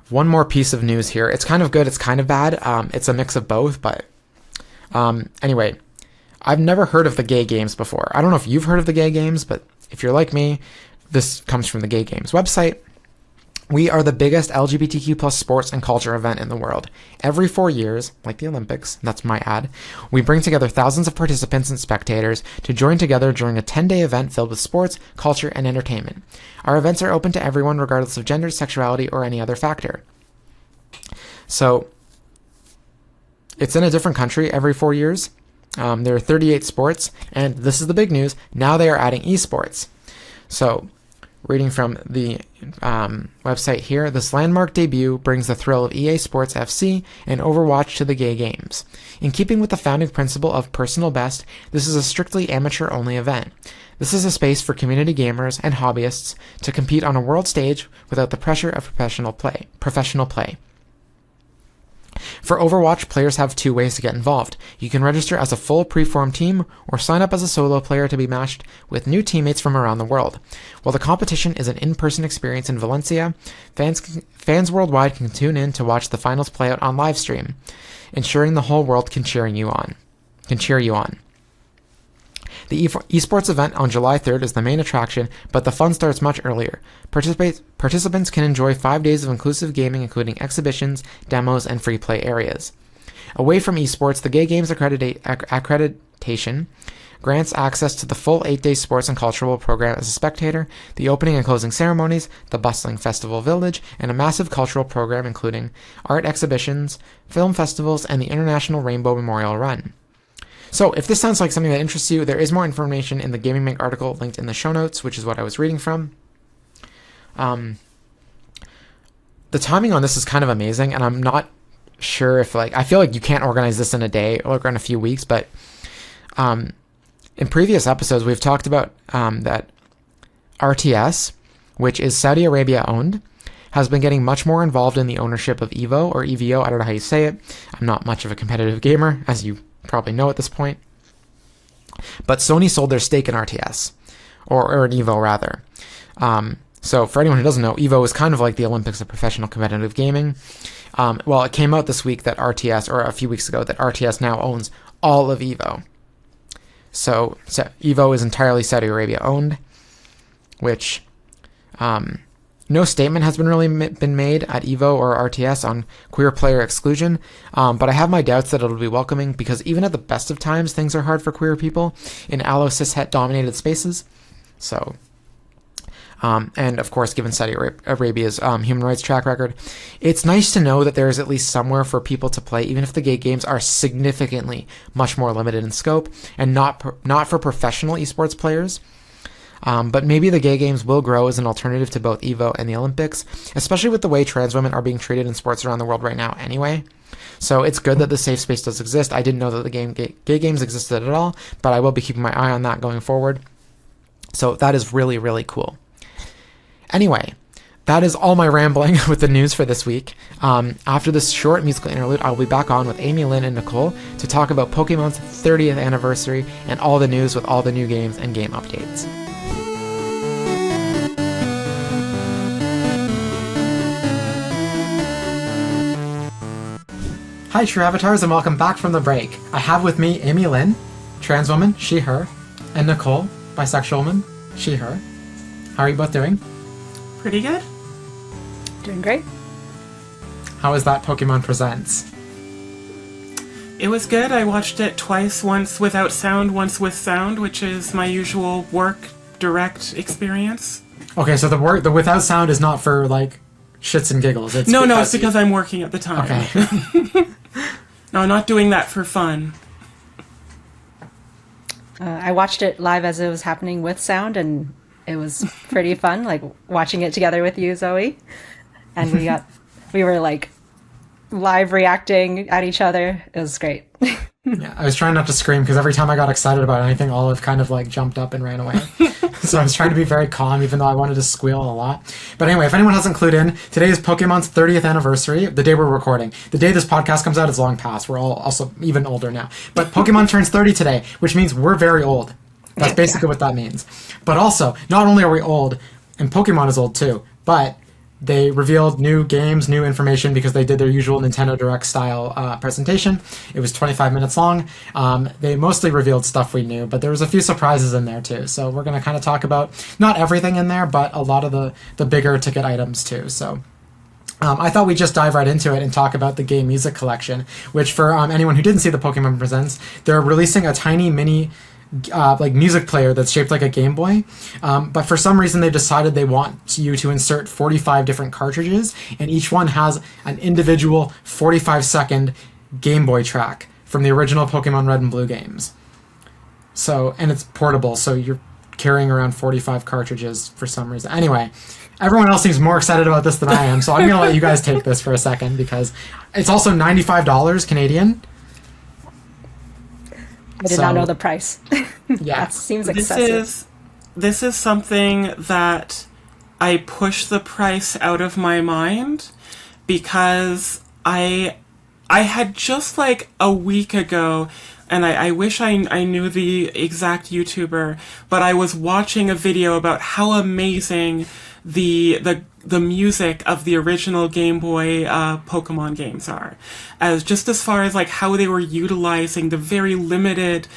one more piece of news here. It's kind of good, it's kind of bad. It's a mix of both, but anyway, I've never heard of the Gay Games before. I don't know if you've heard of the Gay Games, but if you're like me, this comes from the Gay Games website. We are the biggest LGBTQ plus sports and culture event in the world. Every 4 years, like the Olympics, that's my ad, we bring together thousands of participants and spectators to join together during a 10-day event filled with sports, culture, and entertainment. Our events are open to everyone regardless of gender, sexuality, or any other factor. So, it's in a different country every 4 years. There are 38 sports, and this is the big news, now they are adding esports. So, reading from the website here, this landmark debut brings the thrill of EA Sports FC and Overwatch to the Gay Games. In keeping with the founding principle of personal best, this is a strictly amateur-only event. This is a space for community gamers and hobbyists to compete on a world stage without the pressure of professional play. For Overwatch, players have two ways to get involved. You can register as a full preformed team or sign up as a solo player to be matched with new teammates from around the world. While the competition is an in-person experience in Valencia, fans worldwide can tune in to watch the finals play out on live stream, ensuring the whole world can cheer you on. The esports event on July 3rd is the main attraction, but the fun starts much earlier. Participants can enjoy 5 days of inclusive gaming, including exhibitions, demos, and free play areas. Away from esports, the Gay Games accreditation grants access to the full 8-day sports and cultural program as a spectator, the opening and closing ceremonies, the bustling festival village, and a massive cultural program including art exhibitions, film festivals, and the International Rainbow Memorial Run. So, if this sounds like something that interests you, there is more information in the Gaming Mag article linked in the show notes, which is what I was reading from. The timing on this is kind of amazing, and I'm not sure if, like, I feel like you can't organize this in a day or in a few weeks, but in previous episodes, we've talked about that RTS, which is Saudi Arabia owned, has been getting much more involved in the ownership of EVO, or EVO, I don't know how you say it. I'm not much of a competitive gamer, as you probably know at this point. But Sony sold their stake in RTS, or in EVO rather. So for anyone who doesn't know, EVO is kind of like the Olympics of professional competitive gaming. Well, it came out this week that RTS, or a few weeks ago, that RTS now owns all of EVO. So EVO is entirely Saudi Arabia owned, which no statement has been made at EVO or RTS on queer player exclusion, but I have my doubts that it'll be welcoming, because even at the best of times, things are hard for queer people in allo cishet dominated spaces. So, and of course, given Saudi Arabia's human rights track record, it's nice to know that there is at least somewhere for people to play, even if the Gay Games are significantly much more limited in scope and not for professional esports players. But maybe the Gay Games will grow as an alternative to both EVO and the Olympics, especially with the way trans women are being treated in sports around the world right now anyway. So it's good that the safe space does exist. I didn't know that the Gay Games existed at all, but I will be keeping my eye on that going forward. So that is really, really cool. Anyway, that is all my rambling with the news for this week. After this short musical interlude, I'll be back on with Amy-Lynn and Nicole to talk about Pokemon's 30th anniversary and all the news with all the new games and game updates. Hi, true avatars, and welcome back from the break. I have with me Amy-Lynn, trans woman, she, her, and Nicole, bisexual woman, she, her. How are you both doing? Pretty good. Doing great. How was that Pokemon Presents? It was good. I watched it twice, once without sound, once with sound, which is my usual work direct experience. Okay, so the without sound is not for like shits and giggles. It's because I'm working at the time. Okay. No, I'm not doing that for fun. I watched it live as it was happening with sound, and it was pretty fun, like watching it together with you, Zoe. And we were like live reacting at each other. It was great. Yeah, I was trying not to scream because every time I got excited about anything, Olive kind of like jumped up and ran away. So I was trying to be very calm, even though I wanted to squeal a lot. But anyway, if anyone hasn't clued in, today is Pokemon's 30th anniversary, the day we're recording. The day this podcast comes out is long past. We're all also even older now. But Pokemon turns 30 today, which means we're very old. That's basically what that means. But also, not only are we old, and Pokemon is old too, but they revealed new games, new information, because they did their usual Nintendo Direct style presentation. It was 25 minutes long. They mostly revealed stuff we knew, but there was a few surprises in there too. So we're going to kind of talk about not everything in there, but a lot of the bigger ticket items too. So I thought we'd just dive right into it and talk about the game music collection, which for anyone who didn't see the Pokemon Presents, they're releasing a tiny mini like music player that's shaped like a Game Boy, but for some reason they decided they want you to insert 45 different cartridges, and each one has an individual 45-second Game Boy track from the original Pokemon Red and Blue games. So, and it's portable, so you're carrying around 45 cartridges for some reason. Anyway, everyone else seems more excited about this than I am, so I'm gonna let you guys take this for a second, because it's also $95 Canadian. I did not know the price. Yeah. That seems excessive. This is something that I push the price out of my mind, because I had just like a week ago, and I wish I knew the exact YouTuber, but I was watching a video about how amazing the music of the original Game Boy Pokemon games are, as far as like how they were utilizing the very limited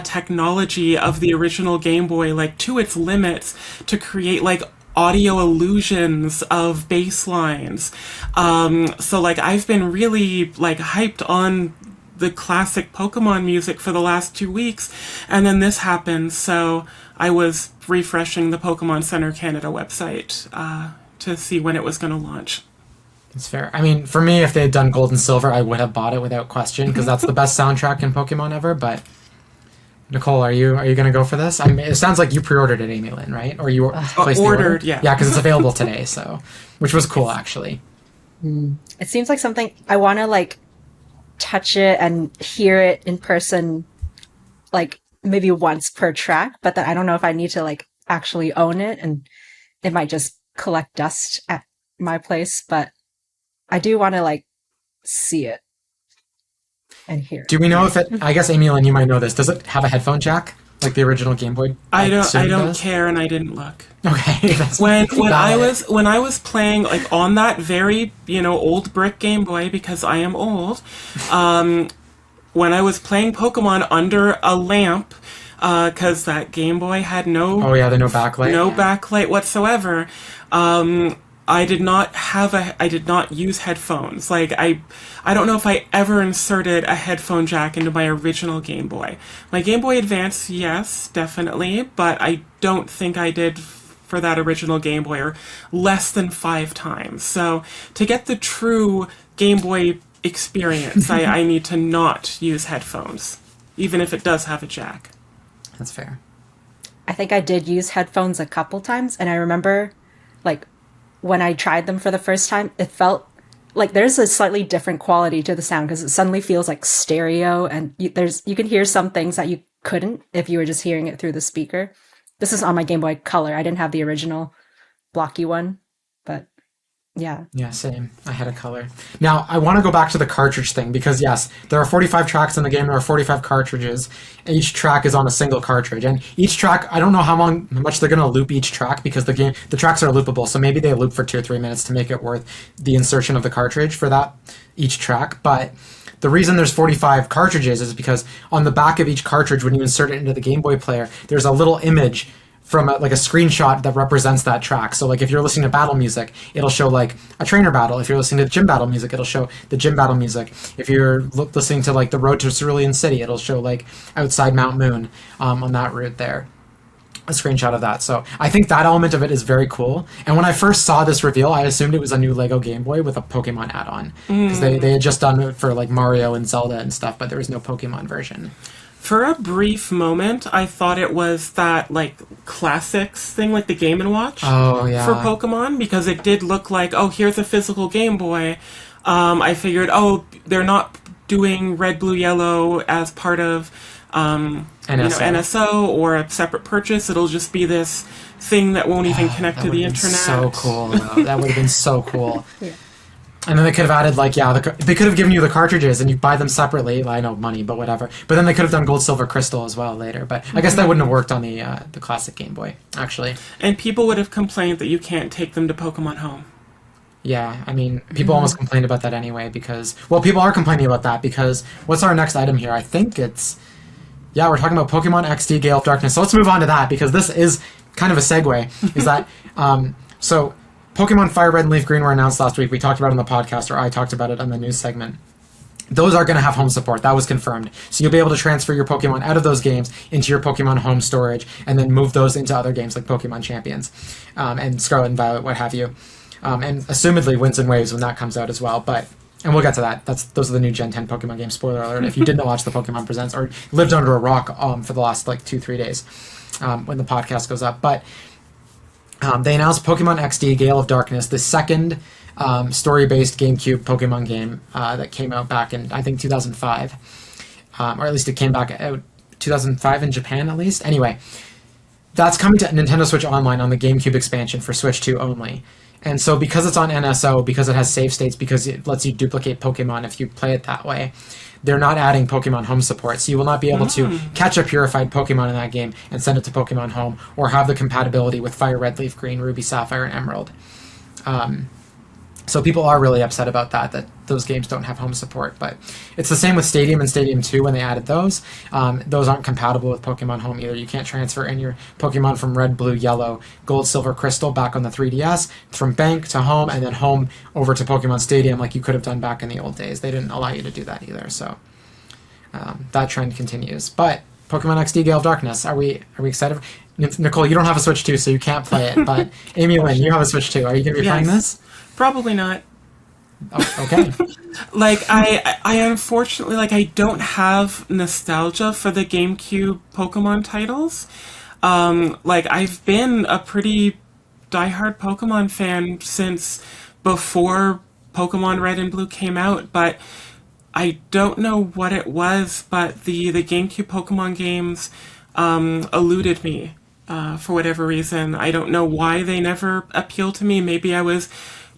technology of the original Game Boy, like to its limits, to create like audio illusions of bass lines. So like I've been really like hyped on the classic Pokemon music for the last 2 weeks, and then this happened, so I was refreshing the Pokemon Center Canada website to see when it was going to launch. That's fair. I mean, for me, if they had done Gold and Silver, I would have bought it without question, because that's the best soundtrack in Pokemon ever. But Nicole, are you going to go for this? I mean, it sounds like you pre-ordered it, Amy-Lynn, right? Or you placed the order? Yeah. Yeah, because it's available today, so which was cool actually. It seems like something I want to like touch it and hear it in person, like maybe once per track, but then I don't know if I need to like actually own it, and it might just collect dust at my place, but I do want to like see it and hear it. Do we know if it, I guess Amy-Lynn, you might know this, does it have a headphone jack like the original Game Boy? I don't care, and I didn't look. Okay. when I was playing like on that very, old brick Game Boy, because I am old, when I was playing Pokemon under a lamp, because that Game Boy had no backlight whatsoever. I did not use headphones. Like I don't know if I ever inserted a headphone jack into my original Game Boy. My Game Boy Advance, yes, definitely, but I don't think I did for that original Game Boy, or less than 5 times. So to get the true Game Boy experience, I need to not use headphones, even if it does have a jack. That's fair. I think I did use headphones a couple times, and I remember like when I tried them for the first time, it felt like there's a slightly different quality to the sound, because it suddenly feels like stereo, and you can hear some things that you couldn't if you were just hearing it through the speaker. This is on my Game Boy Color. I didn't have the original blocky one, but yeah. Yeah, same. I had a color. Now, I want to go back to the cartridge thing because, yes, there are 45 tracks in the game. There are 45 cartridges. And each track is on a single cartridge. And each track, I don't know how much they're going to loop each track because the tracks are loopable. So maybe they loop for 2 or 3 minutes to make it worth the insertion of the cartridge for that each track. But the reason there's 45 cartridges is because on the back of each cartridge, when you insert it into the Game Boy player, there's a little image from a screenshot that represents that track. So like if you're listening to battle music, it'll show like a trainer battle. If you're listening to gym battle music, it'll show the gym battle music. If you're listening to like the Road to Cerulean City, it'll show like outside Mount Moon on that route there. A screenshot of that. So I think that element of it is very cool. And when I first saw this reveal, I assumed it was a new Lego Game Boy with a Pokemon add-on. Because they had just done it for like Mario and Zelda and stuff, but there was no Pokemon version. For a brief moment, I thought it was that, like, classics thing, like the Game & Watch for Pokemon, because it did look like, oh, here's a physical Game Boy. I figured, oh, they're not doing red, blue, yellow as part of NSO or a separate purchase. It'll just be this thing that won't even connect to the internet. So cool, though. That would have been so cool. Yeah. And then they could have added, like, they could have given you the cartridges and you buy them separately. Well, I know, money, but whatever. But then they could have done Gold, Silver, Crystal as well later. But I guess that wouldn't have worked on the classic Game Boy, actually. And people would have complained that you can't take them to Pokemon Home. Yeah, I mean, people almost complained about that anyway because... Well, people are complaining about that because... What's our next item here? I think it's... Yeah, we're talking about Pokemon XD Gale of Darkness. So let's move on to that because this is kind of a segue. Is that... So... Pokemon Fire Red and Leaf Green were announced last week. We talked about it on the podcast, or I talked about it on the news segment. Those are going to have home support. That was confirmed. So you'll be able to transfer your Pokemon out of those games into your Pokemon home storage and then move those into other games like Pokemon Champions and Scarlet and Violet, what have you. And assumedly Winds and Waves when that comes out as well. And we'll get to that. Those are the new Gen 10 Pokemon games. Spoiler alert. If you didn't watch the Pokemon Presents or lived under a rock for the last 2-3 days when the podcast goes up. But... they announced Pokemon XD Gale of Darkness, the second story-based GameCube Pokemon game that came out back in, I think, 2005. Or at least it came back out 2005 in Japan, at least. Anyway, that's coming to Nintendo Switch Online on the GameCube expansion for Switch 2 only. And so because it's on NSO, because it has save states, because it lets you duplicate Pokemon if you play it that way, they're not adding Pokemon Home support, so you will not be able to catch a purified Pokemon in that game and send it to Pokemon Home, or have the compatibility with Fire Red, Leaf Green, Ruby, Sapphire, and Emerald. So people are really upset about that those games don't have home support, but it's the same with Stadium and Stadium 2 when they added those. Those aren't compatible with Pokemon Home either. You can't transfer in your Pokemon from Red, Blue, Yellow, Gold, Silver, Crystal back on the 3DS, from Bank to Home, and then Home over to Pokemon Stadium like you could have done back in the old days. They didn't allow you to do that either, so that trend continues. But Pokemon XD Gale of Darkness, are we excited? Nicole, you don't have a Switch 2, so you can't play it, but Amy-Lynn, you have a Switch 2. Are you going to be playing this? Probably not. Oh, okay. I unfortunately, I don't have nostalgia for the GameCube Pokemon titles. I've been a pretty diehard Pokemon fan since before Pokemon Red and Blue came out, but I don't know what it was, but the GameCube Pokemon games eluded me for whatever reason. I don't know why they never appealed to me. Maybe I was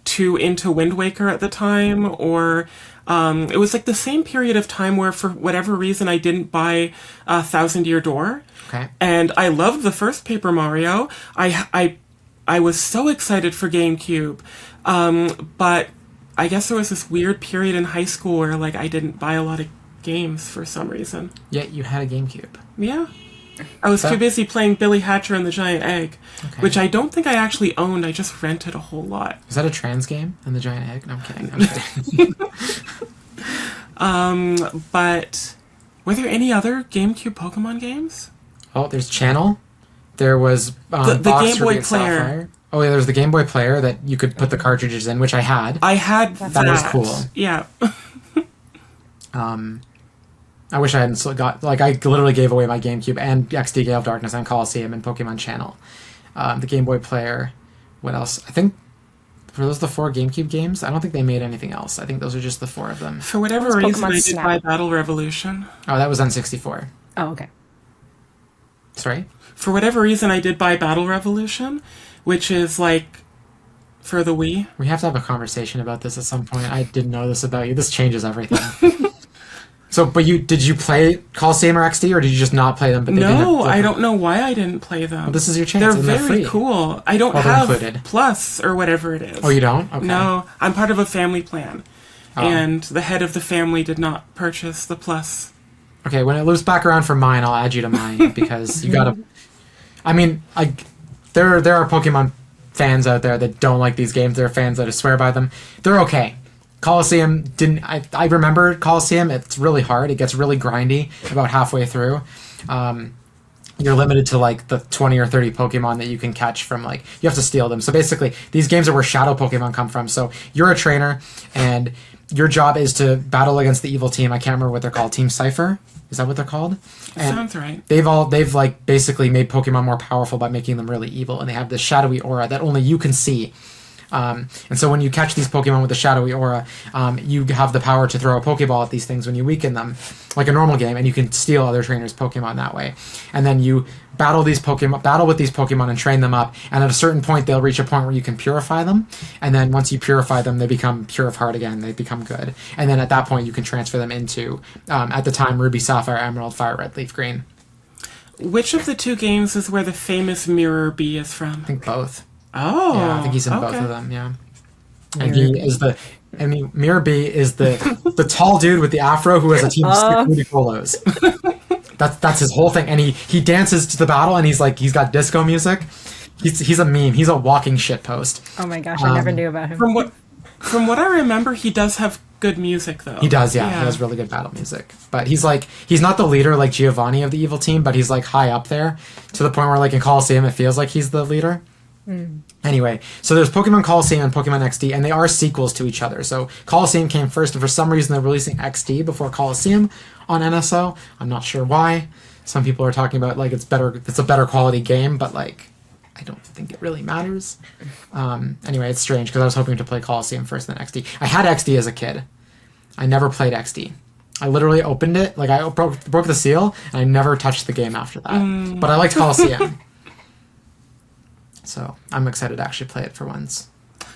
too into Wind Waker at the time, or it was the same period of time where for whatever reason I didn't buy Thousand Year Door. Okay. And I loved the first Paper Mario. I was so excited for GameCube, but I guess there was this weird period in high school where I didn't buy a lot of games for some reason. Yeah, you had a GameCube. Yeah. I was too busy playing Billy Hatcher and the Giant Egg, which I don't think I actually owned. I just rented a whole lot. Is that a trans game? And the Giant Egg? No, I'm kidding. But were there any other GameCube Pokemon games? Oh, there's Channel. There was the Box, Game Boy Ruby, and Player. Sapphire. Oh, yeah, there's the Game Boy Player that you could put the cartridges in, which I had. I had that. That was cool. Yeah. I wish I hadn't got... I literally gave away my GameCube and XD Gale of Darkness and Coliseum and Pokemon Channel. The Game Boy Player. What else? I think... Were those the 4 GameCube games? I don't think they made anything else. I think those are just the 4 of them. For whatever reason, I did buy Battle Revolution. Oh, that was on 64. Oh, okay. Sorry? For whatever reason, I did buy Battle Revolution, which is like for the Wii. We have to have a conversation about this at some point. I didn't know this about you. This changes everything. So, but did you play Coliseum or XD, or did you just not play them? But No, I don't know why I didn't play them. Well, this is your chance. They're very cool. I don't have included. Plus or whatever it is. Oh, you don't? Okay. No, I'm part of a family plan. And the head of the family did not purchase the Plus. Okay, when it loops back around for mine, I'll add you to mine, because you gotta... I mean, there are Pokemon fans out there that don't like these games. There are fans that swear by them. They're okay. Coliseum didn't... I remember Coliseum. It's really hard. It gets really grindy about halfway through. You're limited to like the 20 or 30 Pokemon that you can catch from, like, you have to steal them. So basically, these games are where shadow Pokemon come from. So you're a trainer, and your job is to battle against the evil team. I can't remember what they're called. Team Cypher? Is that what they're called? And sounds right. They've like basically made Pokemon more powerful by making them really evil, and they have this shadowy aura that only you can see. And so when you catch these Pokemon with a shadowy aura, you have the power to throw a Pokeball at these things when you weaken them, like a normal game, and you can steal other trainers' Pokemon that way. And then you battle with these Pokemon and train them up, and at a certain point they'll reach a point where you can purify them, and then once you purify them, they become pure of heart again, they become good. And then at that point you can transfer them into, at the time, Ruby, Sapphire, Emerald, Fire Red, Leaf Green. Which of the two games is where the famous Mirror Bee is from? I think both. Oh, yeah, I think he's in both of them. Yeah, and he is Mirror B is the tall dude with the afro who has a team of Colos. That's his whole thing, and he dances to the battle, and he's got disco music. He's a meme. He's a walking shitpost. Oh my gosh, I never knew about him. From what I remember, he does have good music though. He does, yeah. He has really good battle music. But he's not the leader like Giovanni of the evil team, but he's like high up there to the point where like in Coliseum it feels like he's the leader. Anyway, so there's Pokemon Coliseum and Pokemon XD, and they are sequels to each other. So Coliseum came first, and for some reason they're releasing XD before Coliseum on NSO. I'm not sure why. Some people are talking about like it's a better quality game, but like I don't think it really matters. Anyway, it's strange because I was hoping to play Coliseum first, then XD. I had XD as a kid. I never played XD. I literally opened it, like I broke the seal, and I never touched the game after that. But I liked Coliseum. So I'm excited to actually play it for once.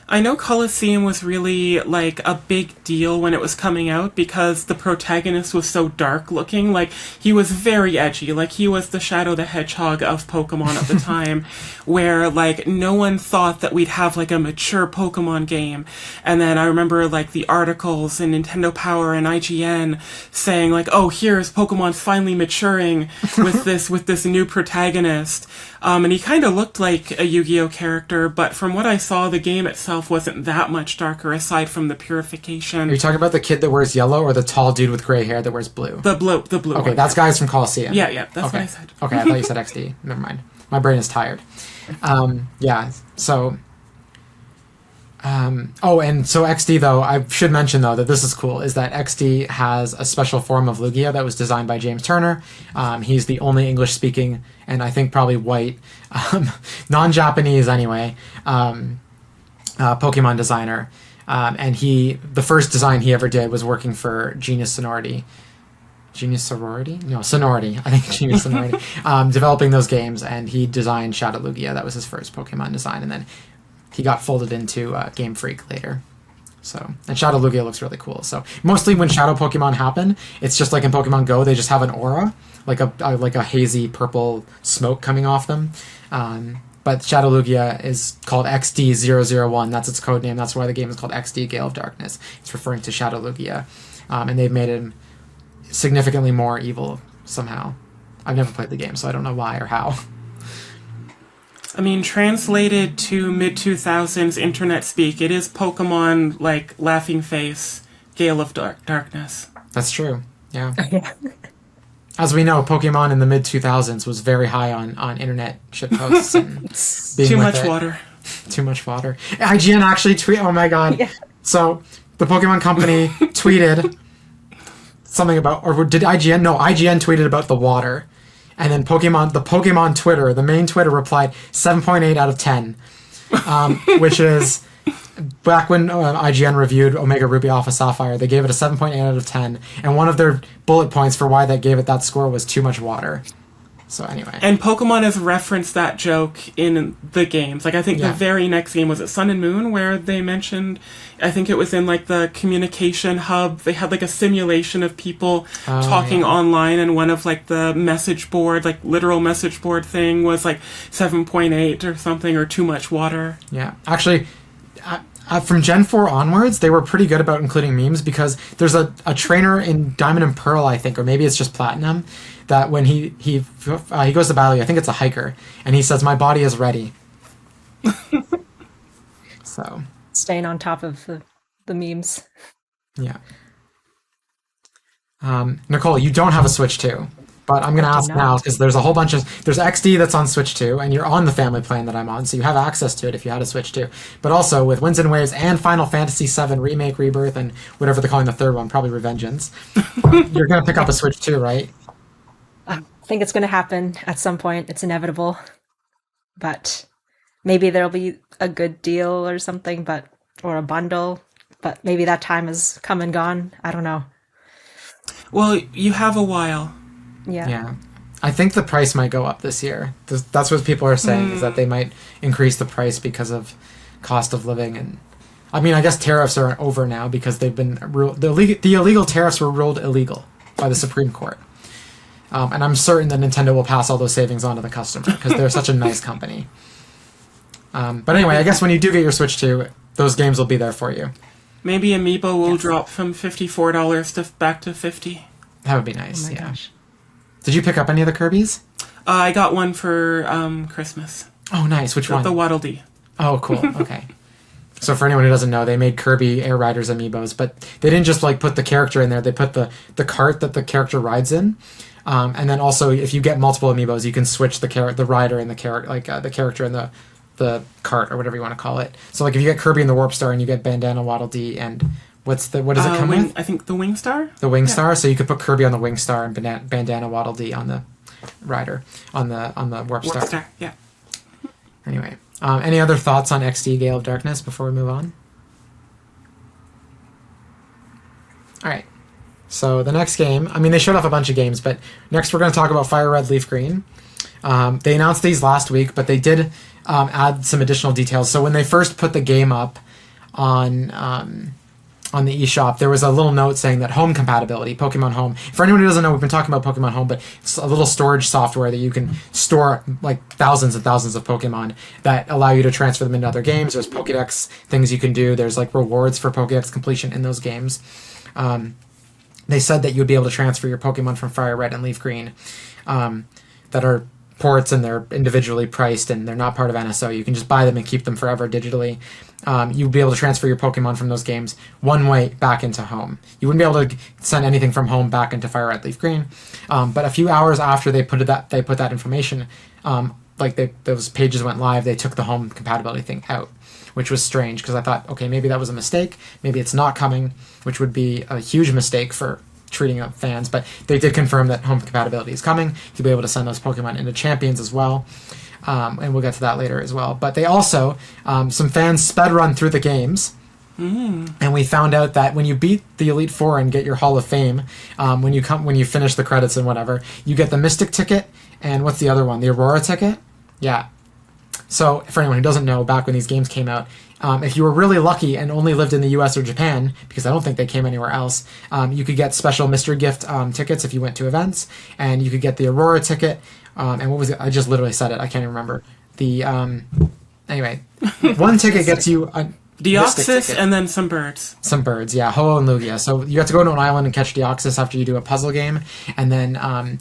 I know Coliseum was really, like, a big deal when it was coming out because the protagonist was so dark looking. Like, he was very edgy. Like, he was the Shadow the Hedgehog of Pokemon at the time, where, like, no one thought that we'd have, like, a mature Pokemon game. And then I remember, like, the articles in Nintendo Power and IGN saying, like, oh, here's Pokemon finally maturing with this new protagonist. And he kind of looked like a Yu-Gi-Oh character, but from what I saw, the game itself wasn't that much darker aside from the purification. Are you talking about the kid that wears yellow or the tall dude with gray hair that wears blue? The blue. Okay, that's guys from Coliseum. Yeah, that's what I said. Okay, I thought you said XD. Never mind. My brain is tired. Yeah, so... and so XD, though, I should mention, though, that this is cool, is that XD has a special form of Lugia that was designed by James Turner. He's the only English-speaking, and I think probably white, non-Japanese anyway, Pokemon designer. And the first design he ever did was working for Genius Sonority. Genius Sorority? No, Sonority. I think Genius Sonority. Developing those games, and he designed Shadow Lugia. That was his first Pokemon design, and then he got folded into Game Freak later. So, and Shadow Lugia looks really cool. So mostly when Shadow Pokemon happen, it's just like in Pokemon Go, they just have an aura, like a hazy purple smoke coming off them. But Shadow Lugia is called XD001. That's its code name. That's why the game is called XD Gale of Darkness. It's referring to Shadow Lugia. And they've made him significantly more evil somehow. I've never played the game, so I don't know why or how. I mean, translated to mid-2000s internet speak, it is Pokemon, like, Laughing Face, Gale of Darkness. That's true, yeah. As we know, Pokemon in the mid-2000s was very high on internet shitposts. And being Too much water. Too much water. IGN actually oh my god. Yeah. So, the Pokemon Company tweeted something about, or did IGN? No, IGN tweeted about the water. And then the Pokemon Twitter, the main Twitter replied 7.8 out of 10, which is back when IGN reviewed Omega Ruby Alpha Sapphire, they gave it a 7.8 out of 10, and one of their bullet points for why they gave it that score was too much water. So anyway. And Pokemon has referenced that joke in the games. Like, I think Yeah. the very next game, was it Sun and Moon, where they mentioned, I think it was in, like, the communication hub, they had, like, a simulation of people talking online, and one of, like, the message board, like, literal message board thing was, like, 7.8 or something, or too much water. Yeah. Actually, from Gen 4 onwards, they were pretty good about including memes, because there's a trainer in Diamond and Pearl, I think, or maybe it's just Platinum, that when he goes to battle, I think it's a hiker, and he says, "My body is ready." So Staying on top of the memes. yeah. Nicole, you don't have a Switch 2, but I'm gonna ask not. now, because there's a whole bunch of there's XD that's on Switch 2, and you're on the family plan that I'm on, so you have access to it if you had a Switch 2. But also with Winds and Waves and Final Fantasy VII Remake, Rebirth, and whatever they're calling the third one, probably Revengeance, you're gonna pick up a Switch 2, right? I think it's going to happen at some point. It's inevitable. But maybe there'll be a good deal or something, or a bundle. But maybe that time has come and gone. I don't know. Well, you have a while. Yeah. Yeah. I think the price might go up this year. That's what people are saying, is that they might increase the price because of cost of living. And I mean, I guess tariffs are over now, because they've been the illegal tariffs were ruled illegal by the Supreme Court. And I'm certain that Nintendo will pass all those savings on to the customer, because they're such a nice company. But anyway, I guess when you do get your Switch 2, those games will be there for you. Maybe Amiibo will drop from $54 to back to $50. That would be nice. Oh my yeah. gosh. Did you pick up any of the Kirby's? I got one for Christmas. Oh, nice. Which one? The Waddle Dee. Oh, cool. Okay. So for anyone who doesn't know, they made Kirby Air Riders amiibos, but they didn't just like put the character in there. They put the cart that the character rides in. And then also, if you get multiple amiibos, you can switch the rider and the character, the character in the cart, or whatever you want to call it. So like if you get Kirby in the Warp Star, and you get Bandana Waddle Dee, and what does it come with? I think the Wing Star. The Wing Star. So you could put Kirby on the Wing Star and Bandana Waddle Dee on the rider on the Warp Star. Warp Star. Yeah. Anyway, any other thoughts on XD Gale of Darkness before we move on? All right. So the next game, I mean, they showed off a bunch of games, but next we're going to talk about Fire Red, Leaf Green. They announced these last week, but they did add some additional details. So when they first put the game up on the eShop, there was a little note saying that home compatibility, Pokemon Home. For anyone who doesn't know, we've been talking about Pokemon Home, but it's a little storage software that you can store like thousands and thousands of Pokemon that allow you to transfer them into other games. There's Pokédex things you can do. There's like rewards for Pokédex completion in those games. They said that you'd be able to transfer your Pokemon from Fire Red and Leaf Green that are ports, and they're individually priced, and they're not part of NSO. You can just buy them and keep them forever digitally. You'd be able to transfer your Pokemon from those games one way back into Home. You wouldn't be able to send anything from Home back into Fire Red, Leaf Green. But a few hours after they put that information, those pages went live, they took the Home compatibility thing out, which was strange, because I thought, okay, maybe that was a mistake. Maybe it's not coming, which would be a huge mistake for treating up fans. But they did confirm that home compatibility is coming. You'll be able to send those Pokemon into Champions as well. And we'll get to that later as well. But they also, some fans sped run through the games. And we found out that when you beat the Elite Four and get your Hall of Fame, when you finish the credits and whatever, you get the Mystic ticket, and what's the other one? The Aurora ticket? Yeah. So for anyone who doesn't know, back when these games came out, if you were really lucky and only lived in the US or Japan, because I don't think they came anywhere else, you could get special mystery gift tickets if you went to events, and you could get the Aurora ticket, and what was it? I just literally said it. I can't even remember. Anyway, one ticket gets you a Deoxys and then some birds. Some birds, yeah. Ho-Oh and Lugia. So you have to go to an island and catch Deoxys after you do a puzzle game, and then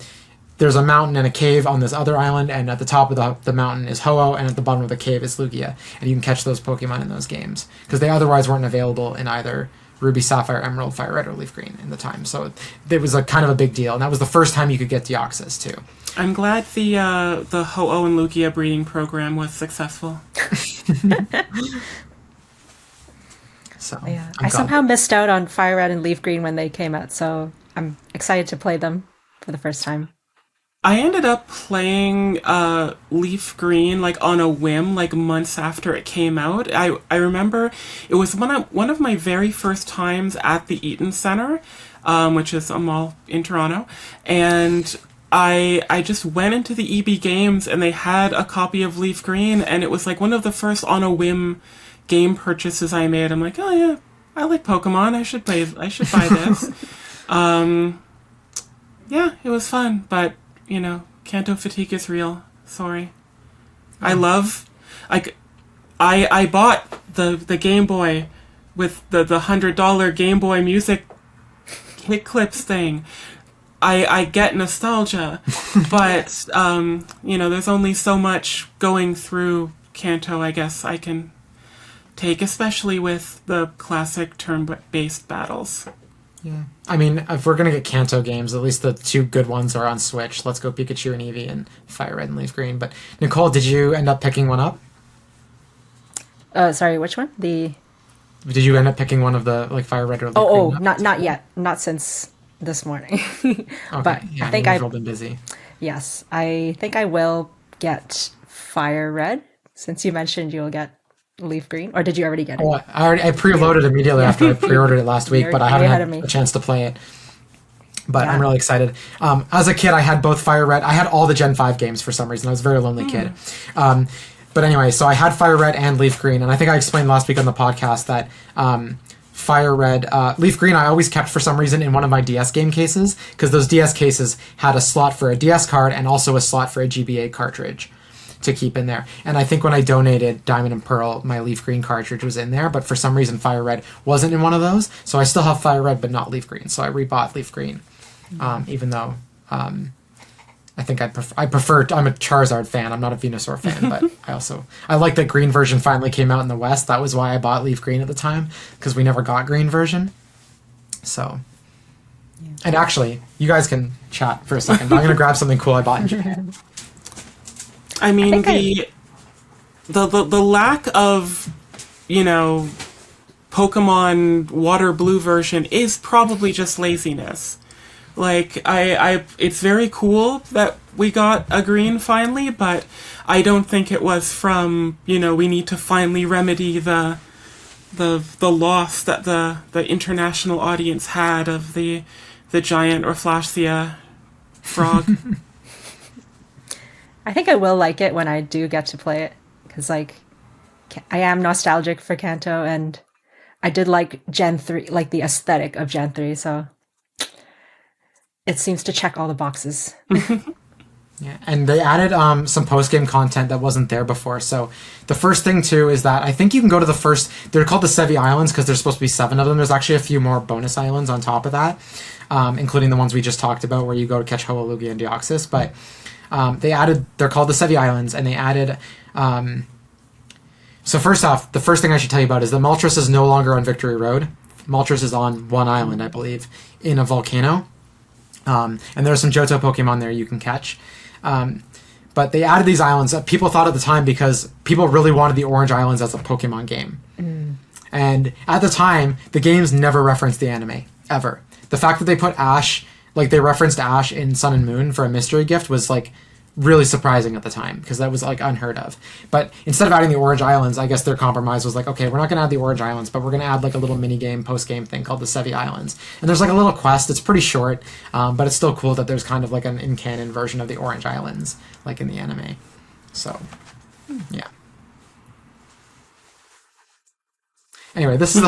there's a mountain and a cave on this other island, and at the top of the mountain is Ho-Oh, and at the bottom of the cave is Lugia. And you can catch those Pokemon in those games, because they otherwise weren't available in either Ruby, Sapphire, Emerald, Fire Red, or Leaf Green in the time. So it was a kind of a big deal, and that was the first time you could get Deoxys, too. I'm glad the Ho-Oh and Lugia breeding program was successful. So Yeah, I somehow missed out on Fire Red and Leaf Green when they came out, so I'm excited to play them for the first time. I ended up playing Leaf Green like on a whim, like months after it came out. I remember it was one of my very first times at the Eaton Centre, which is a mall in Toronto, and I just went into the EB Games and they had a copy of Leaf Green, and it was like one of the first on a whim game purchases I made. I'm like, oh yeah, I like Pokemon. I should buy this. Yeah, it was fun, but Kanto fatigue is real. Sorry. I bought the Game Boy with the $100 Game Boy Music hit clips thing. I get nostalgia, but there's only so much going through Kanto I guess I can take, especially with the classic turn-based battles. Yeah. I mean, if we're going to get Kanto games, at least the two good ones are on Switch. Let's Go Pikachu and Eevee and Fire Red and Leaf Green. But Nicole, did you end up picking one up? Sorry, which one? Did you end up picking one of the Fire Red or Leaf Green? Not yet. Not since this morning. Okay. But yeah, I think I've been busy. Yes, I think I will get Fire Red, since you mentioned you'll get Leaf Green, or did you already get it? Oh, I preloaded immediately after I pre-ordered it last week, but I haven't had a chance to play it. But I'm really excited. As a kid, I had both Fire Red. I had all the Gen 5 games for some reason. I was a very lonely kid. But anyway, so I had Fire Red and Leaf Green, and I think I explained last week on the podcast that Fire Red, Leaf Green I always kept for some reason in one of my DS game cases, because those DS cases had a slot for a DS card and also a slot for a GBA cartridge to keep in there. And I think when I donated Diamond and Pearl, my Leaf Green cartridge was in there, but for some reason Fire Red wasn't in one of those, so I still have Fire Red but not Leaf Green, so I rebought Leaf Green, even though I think I prefer, I'm a Charizard fan, I'm not a Venusaur fan, but I like that green version finally came out in the West. That was why I bought Leaf Green at the time, because we never got green version. So, and actually, you guys can chat for a second, but I'm going to grab something cool I bought in Japan. I mean, the lack of, Pokemon Water Blue version is probably just laziness. Like, it's very cool that we got a green finally, but I don't think it was from, we need to finally remedy the loss that the international audience had of the giant Rafflesia frog. I think I will like it when I do get to play it, because I am nostalgic for Kanto, and I did like Gen 3, like the aesthetic of Gen 3, so it seems to check all the boxes. Yeah, and they added some post-game content that wasn't there before. So the first thing, too, is that I think you can go to they're called the Sevi Islands because there's supposed to be 7 of them. There's actually a few more bonus islands on top of that, including the ones we just talked about where you go to catch Hoalugi and Deoxys. But they're called the Sevi Islands, and they added... So first off, the first thing I should tell you about is that Moltres is no longer on Victory Road. Moltres is on one island, I believe, in a volcano. And there are some Johto Pokemon there you can catch. But they added these islands that people thought at the time because people really wanted the Orange Islands as a Pokemon game. And at the time, the games never referenced the anime, ever. The fact that they put Ash, they referenced Ash in Sun and Moon for a mystery gift was, really surprising at the time, because that was, unheard of. But instead of adding the Orange Islands, I guess their compromise was okay, we're not going to add the Orange Islands, but we're going to add, a little mini-game, post-game thing called the Sevi Islands. And there's, a little quest. It's pretty short, but it's still cool that there's kind of, an in-canon version of the Orange Islands, in the anime. So, yeah. Anyway, this is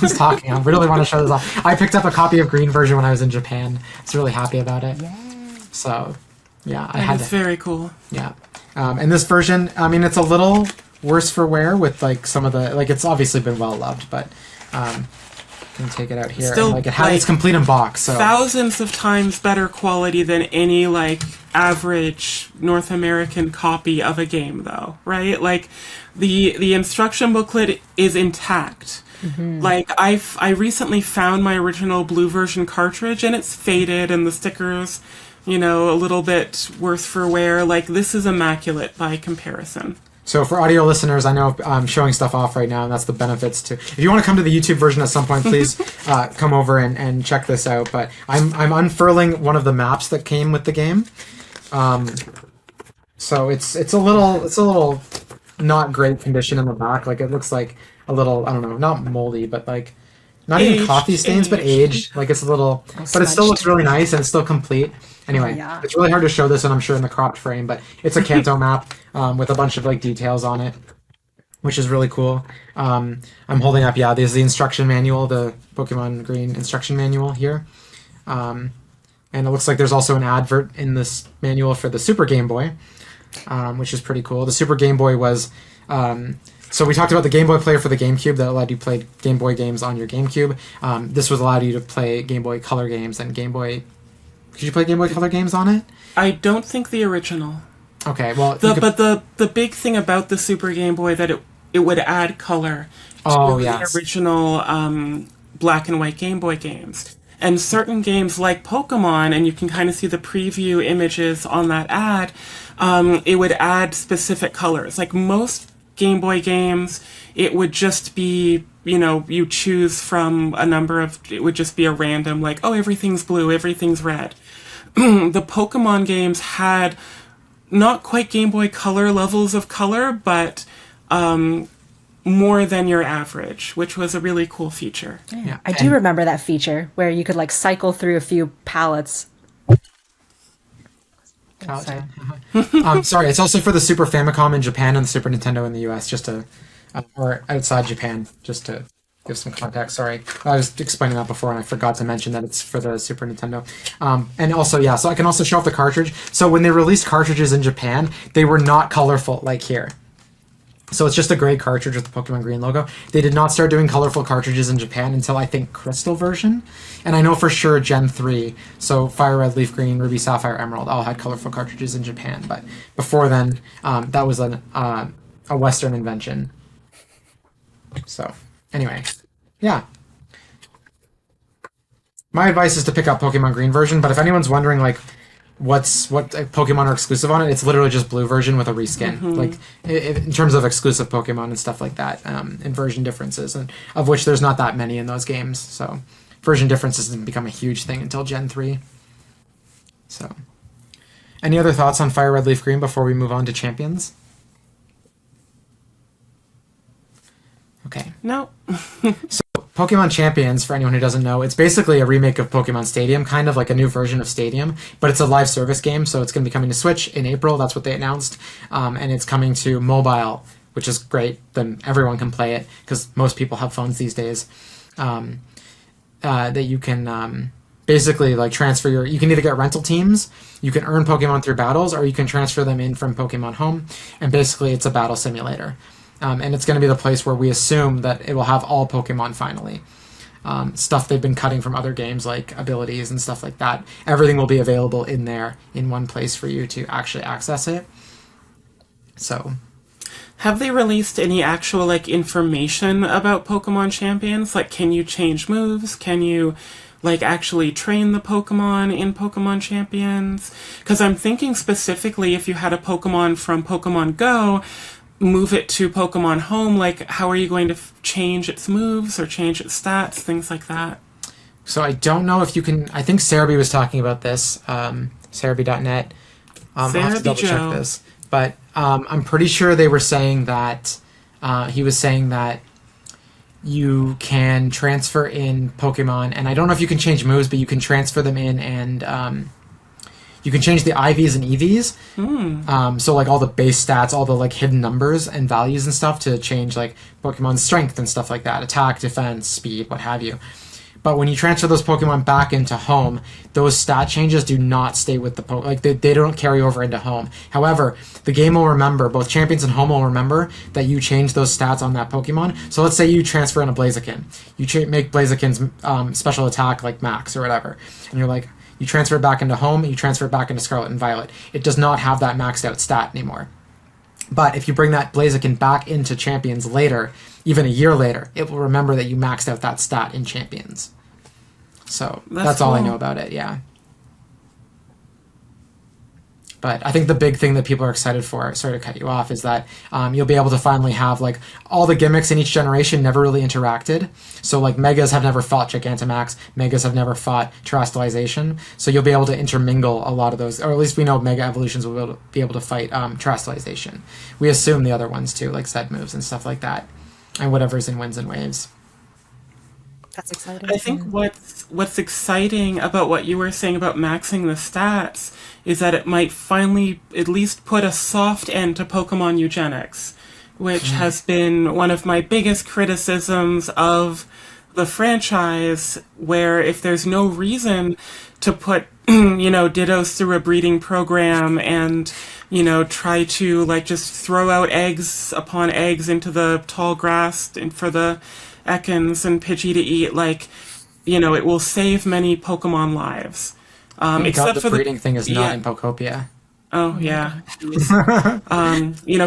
who's talking. I really want to show this off. I picked up a copy of Green version when I was in Japan. I was really happy about it. Yeah. So... yeah, It's very cool. Yeah. And this version, I mean, it's a little worse for wear with, some of the... it's obviously been well-loved, but... can take it out here. Still, and, it's complete in box, so... thousands of times better quality than any, average North American copy of a game, though, right? The instruction booklet is intact. Mm-hmm. I recently found my original blue version cartridge, and it's faded, and the stickers... a little bit worse for wear. This is immaculate by comparison. So for audio listeners, I know I'm showing stuff off right now, and that's the benefits to... If you want to come to the YouTube version at some point, please come over and check this out. But I'm unfurling one of the maps that came with the game. So it's a little not great condition in the back. It looks like a little, I don't know, not moldy, but not even Aged, coffee stains, but aged. Like it's a little, but it still smudged. looks really nice and it's still complete. Anyway, yeah. it's really hard to show this, and I'm sure in the cropped frame, but it's a Kanto map with a bunch of like details on it, which is really cool. I'm holding up, yeah, this is the instruction manual, the Pokemon Green instruction manual here. And it looks like there's also an advert in this manual for the Super Game Boy, which is pretty cool. The Super Game Boy was... so we talked about the Game Boy Player for the GameCube that allowed you to play Game Boy games on your GameCube. This was allowed you to play Game Boy Color games and Game Boy... Could you play Game Boy Color games on it? I don't think the original. Okay, well... But the big thing about the Super Game Boy that it would add color to the original black and white Game Boy games. And certain games like Pokemon, and you can kind of see the preview images on that ad, it would add specific colors. Like most Game Boy games, it would just be, you choose from a number of, it would just be a random, like, oh, everything's blue, everything's red. The Pokemon games had not quite Game Boy Color levels of color, but more than your average, which was a really cool feature. Yeah. I do remember that feature where you could like cycle through a few palettes. Sorry. Sorry, it's also for the Super Famicom in Japan and the Super Nintendo in the US, just to, or outside Japan, just to give some context. Sorry, I was explaining that before and I forgot to mention that it's for the Super Nintendo. And also, yeah, so I can also show off the cartridge. So when they released cartridges in Japan, they were not colorful like here. So it's just a gray cartridge with the Pokemon Green logo. They did not start doing colorful cartridges in Japan until, I think, Crystal version. And I know for sure Gen 3, so Fire Red, Leaf Green, Ruby, Sapphire, Emerald, all had colorful cartridges in Japan. But before then, that was a Western invention. So, anyway, yeah. My advice is to pick up Pokemon Green version, but if anyone's wondering, like, what Pokemon are exclusive on it, it's literally just blue version with a reskin. Like in terms of exclusive Pokemon and stuff like that, and version differences, and of which there's not that many in those games. So version differences didn't become a huge thing until Gen 3. So, any other thoughts on Fire Red Leaf Green before we move on to Champions? Okay. No. So Pokemon Champions, for anyone who doesn't know, it's basically a remake of Pokemon Stadium, kind of like a new version of Stadium, but it's a live service game, so it's going to be coming to Switch in April. That's what they announced, and it's coming to mobile, which is great. Then everyone can play it because most people have phones these days. That you can basically like transfer you can either get rental teams, you can earn Pokemon through battles, or you can transfer them in from Pokemon Home, and basically it's a battle simulator. And it's going to be the place where we assume that it will have all Pokemon finally. Stuff they've been cutting from other games, like abilities and stuff like that. Everything will be available in there in one place for you to actually access it. So, have they released any actual like information about Pokemon Champions? Like, can you change moves? Can you like actually train the Pokemon in Pokemon Champions? Because I'm thinking specifically if you had a Pokemon from Pokemon Go, move it to Pokemon Home, like how are you going to change its moves or change its stats, things like that? So I don't know if you can. I think Cerebi was talking about this, Cerebi.net. I'll have to double check this, but I'm pretty sure they were saying that he was saying that you can transfer in Pokemon, and I don't know if you can change moves, but you can transfer them in, and you can change the IVs and EVs. So like all the base stats, all the like hidden numbers and values and stuff to change like Pokemon's strength and stuff like that, attack, defense, speed, what have you. But when you transfer those Pokemon back into Home, those stat changes do not stay with the like they don't carry over into Home. However, the game will remember, both Champions and Home will remember that you change those stats on that Pokemon. So let's say you transfer in a Blaziken. You make Blaziken's special attack like max or whatever. And you're like, you transfer it back into Home, you transfer it back into Scarlet and Violet. It does not have that maxed out stat anymore. But if you bring that Blaziken back into Champions later, even a year later, it will remember that you maxed out that stat in Champions. So that's all I know about it, yeah. But I think the big thing that people are excited for, sorry to cut you off, is that you'll be able to finally have, like, all the gimmicks in each generation never really interacted. So, like, Megas have never fought Gigantamax, Megas have never fought Terastallization, so you'll be able to intermingle a lot of those, or at least we know Mega Evolutions will be able to fight Terastallization. We assume the other ones, too, like Zed moves and stuff like that, and whatever's in Winds and Waves. That's exciting. I think what's exciting about what you were saying about maxing the stats is that it might finally at least put a soft end to Pokemon eugenics, which has been one of my biggest criticisms of the franchise, where if there's no reason to put Dittos through a breeding program and try to like just throw out eggs upon eggs into the tall grass and for the Ekans and Pidgey to eat, like it will save many Pokemon lives. Except the for breeding thing is not yeah. in Pokopia. Oh yeah.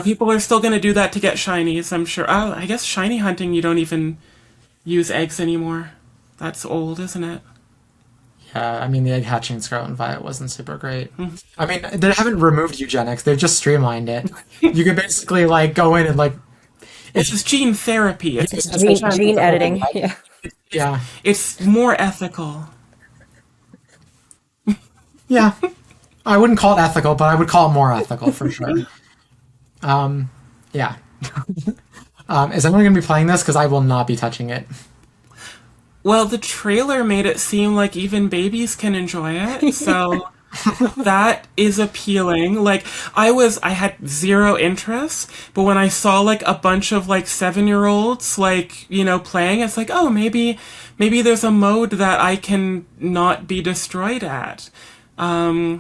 People are still going to do that to get shinies, I'm sure. Oh, I guess shiny hunting you don't even use eggs anymore. That's old, isn't it? Yeah, I mean, the egg hatching in Scarlet and Violet wasn't super great. I mean, they haven't removed eugenics. They've just streamlined it. You could basically, like, go in and, like... It's just gene therapy. It's Gene editing. Yeah. Yeah. It's more ethical. Yeah. I wouldn't call it ethical, but I would call it more ethical, for sure. Yeah. Is anyone going to be playing this? Because I will not be touching it. Well, the trailer made it seem like even babies can enjoy it, so that is appealing. Like, I had zero interest, but when I saw, like, a bunch of, like, 7-year-olds, like, playing, it's like, oh, maybe there's a mode that I can not be destroyed at. I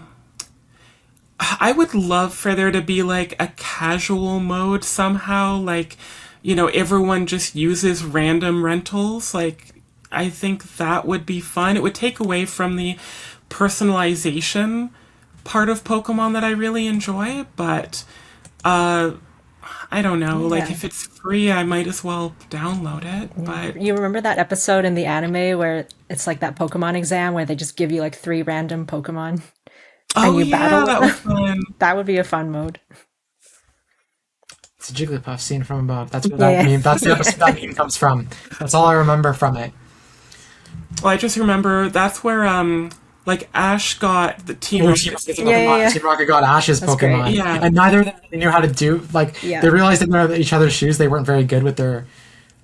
would love for there to be, like, a casual mode somehow, like, everyone just uses random rentals, like... I think that would be fun. It would take away from the personalization part of Pokemon that I really enjoy, but I don't know. Yeah. Like, if it's free, I might as well download it. But You remember that episode in the anime where it's like that Pokemon exam where they just give you like 3 random Pokemon and you battle that with was them? fun. That would be a fun mode. It's a Jigglypuff seen from above. That's where that meme, that's the episode that meme comes from. That's all I remember from it. Well, I just remember that's where like Ash got the Team Rocket. Yeah. Team Rocket got Ash's That's Pokemon. great. Yeah. And neither of them really knew how to do, like, Yeah. they realized that in each other's shoes, they weren't very good with their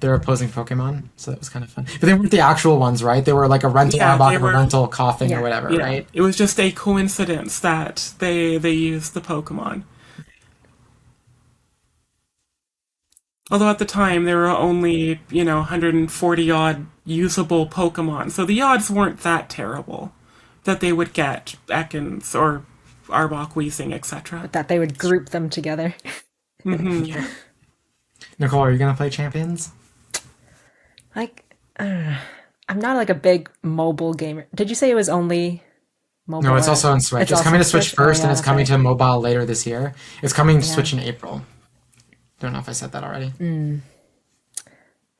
opposing Pokemon, so that was kind of fun. But they weren't the actual ones, right? They were like a rental Yeah, Arbok they and a were- rental Coughing Yeah. or whatever, Yeah, right? it was just a coincidence that they used the Pokemon. Although at the time there were only 140 odd usable Pokemon, so the odds weren't that terrible that they would get Ekans or Arbok, Weezing, etc. That they would group them together. Nicole, are you going to play Champions? Like, I'm not like a big mobile gamer. Did you say it was only mobile? No, it's also on Switch. It's also coming to Switch first, Oh, and yeah, it's coming that's to mobile later this year. It's coming to Yeah. Switch in April. Don't know if I said that already.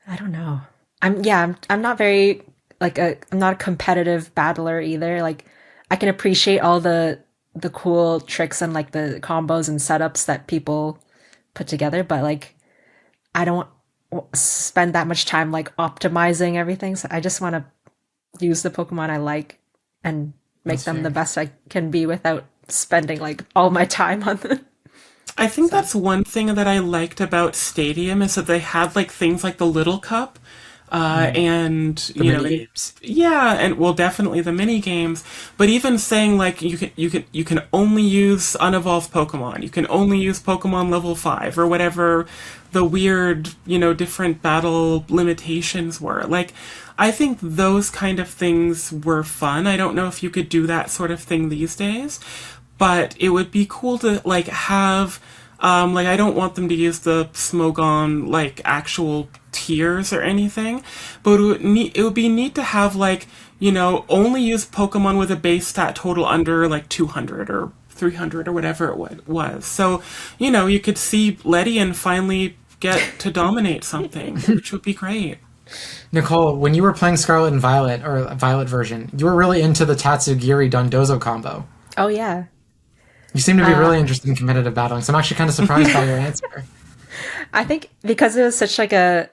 I don't know. I'm not very I'm not a competitive battler either. Like, I can appreciate all the cool tricks and like the combos and setups that people put together, but like I don't spend that much time like optimizing everything. So I just want to use the Pokemon I like and make That's them fair. the best I can be without spending like all my time on them. I think that's one thing that I liked about Stadium is that they had like things like the Little Cup, and The you know, mini games. yeah, and well, definitely the mini games. But even saying like you can only use unevolved Pokemon, you can only use Pokemon level 5 or whatever the weird different battle limitations were. Like, I think those kind of things were fun. I don't know if you could do that sort of thing these days. But it would be cool to like have, like, I don't want them to use the Smogon like actual tiers or anything, but it would be neat to have like only use Pokemon with a base stat total under like 200 or 300 or whatever it was. So you could see Ledian finally get to dominate something, which would be great. Nicole, when you were playing Scarlet and Violet, or Violet version, you were really into the Tatsugiri Dondozo combo. Oh yeah. You seem to be really interested in competitive battling, so I'm actually kind of surprised by your answer. I think because it was such like a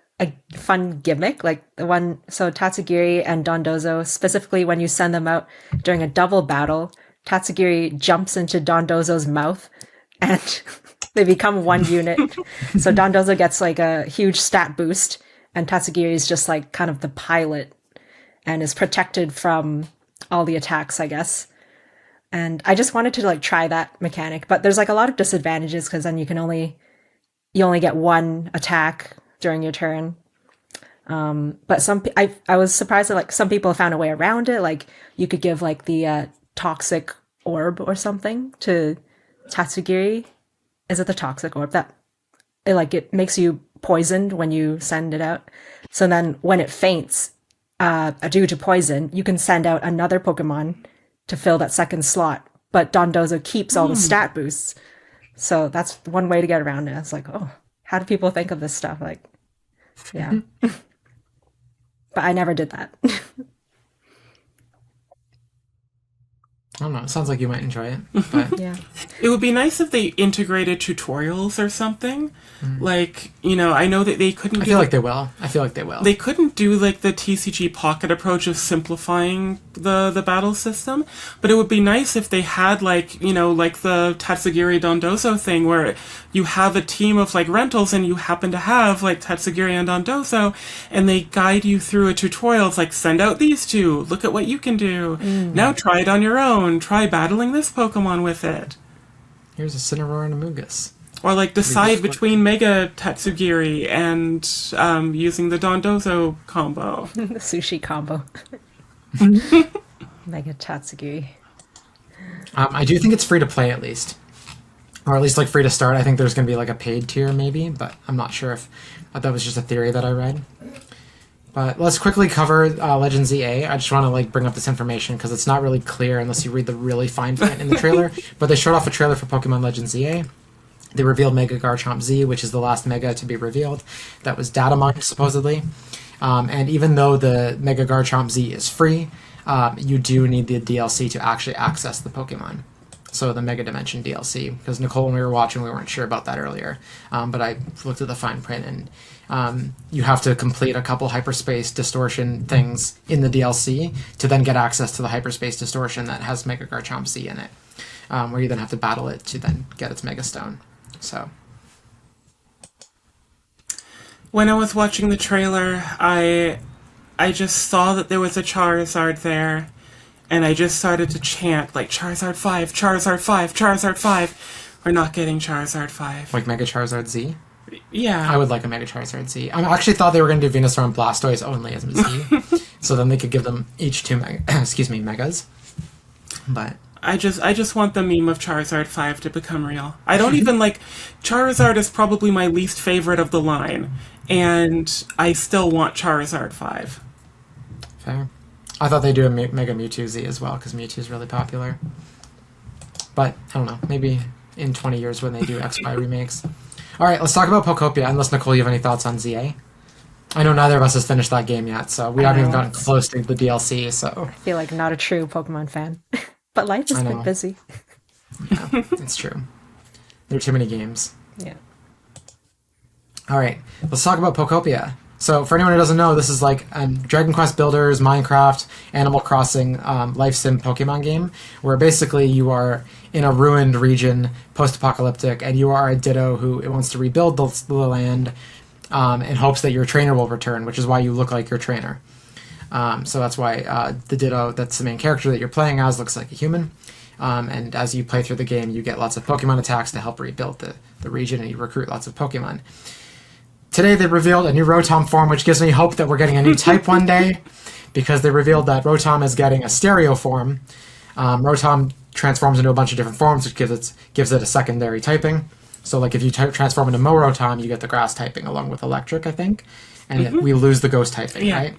fun gimmick, like the one, so Tatsugiri and Dondozo, specifically when you send them out during a double battle, Tatsugiri jumps into Dondozo's mouth and they become one unit. So Dondozo gets like a huge stat boost and Tatsugiri is just like kind of the pilot and is protected from all the attacks, I guess. And I just wanted to like try that mechanic, but there's like a lot of disadvantages because then you only get one attack during your turn. But I was surprised that like some people found a way around it. Like you could give like the toxic orb or something to Tatsugiri. Is it the toxic orb that it makes you poisoned when you send it out? So then when it faints due to poison, you can send out another Pokemon to fill that second slot. But Dondozo keeps all the stat boosts. So that's one way to get around it. It's like, oh, how do people think of this stuff? Like, yeah. But I never did that. I don't know. It sounds like you might enjoy it. But Yeah. It would be nice if they integrated tutorials or something. Like, you know, I know that they couldn't I feel like they will. I feel like they will. They couldn't do like the TCG Pocket approach of simplifying the battle system, but it would be nice if they had like, you know, like the Tatsugiri Dondozo thing where you have a team of like rentals and you happen to have like Tatsugiri and Dondozo and they guide you through a tutorial. It's like, send out these two, look at what you can do. Now try it on your own. Try battling this Pokemon with it. Here's a Cineroar and a Mungus. Or like decide between Mega Tatsugiri and using the Dondozo combo. The sushi combo. Mega Tatsugiri. I do think it's free to play at least. Or at least like free to start. I think there's going to be like a paid tier maybe, but I'm not sure if that was just a theory that I read. But let's quickly cover Legends EA. I just want to like bring up this information because it's not really clear unless you read the really fine print in the trailer. But they showed off a trailer for Pokemon Legends EA. They revealed Mega Garchomp Z, which is the last Mega to be revealed. That was data mined, supposedly. And even though the Mega Garchomp Z is free, you do need the DLC to actually access the Pokemon. So the Mega Dimension DLC. Because Nicole, when we were watching, we weren't sure about that earlier. But I looked at the fine print, and you have to complete a couple hyperspace distortion things in the DLC to then get access to the hyperspace distortion that has Mega Garchomp Z in it. Where you then have to battle it to then get its Mega Stone. So, when I was watching the trailer, I just saw that there was a Charizard there, and I just started to chant, like, Charizard 5, Charizard 5, Charizard 5. We're not getting Charizard 5. like Mega Charizard Z? Yeah. I would like a Mega Charizard Z. I actually thought they were going to do Venusaur and Blastoise only as Z, so then they could give them each two Megas. But I just want the meme of Charizard 5 to become real. I don't even like... Charizard is probably my least favorite of the line, and I still want Charizard 5. fair. I thought they'd do a Mega Mewtwo Z as well, because Mewtwo is really popular. But, I don't know, maybe in 20 years when they do XY remakes. Alright, let's talk about Pokopia, unless, Nicole, you have any thoughts on ZA? I know neither of us has finished that game yet, so we haven't even gotten close to the DLC, so... I feel like not a true Pokemon fan. But life has been busy. Yeah, it's true. There are too many games. Yeah. Alright, let's talk about Pokopia. So, for anyone who doesn't know, this is like a Dragon Quest Builders, Minecraft, Animal Crossing, Life Sim Pokemon game, where basically you are in a ruined region, post-apocalyptic, and you are a Ditto who wants to rebuild the land in hopes that your trainer will return, which is why you look like your trainer. So that's why the Ditto, that's the main character that you're playing as, looks like a human. And as you play through the game, you get lots of Pokemon attacks to help rebuild the region, and you recruit lots of Pokemon. Today they revealed a new Rotom form, which gives me hope that we're getting a new type one day, because they revealed that Rotom is getting a stereo form. Rotom transforms into a bunch of different forms, which gives it a secondary typing. So like if you transform into Morotom, you get the grass typing along with electric, I think. And we lose the ghost typing, right?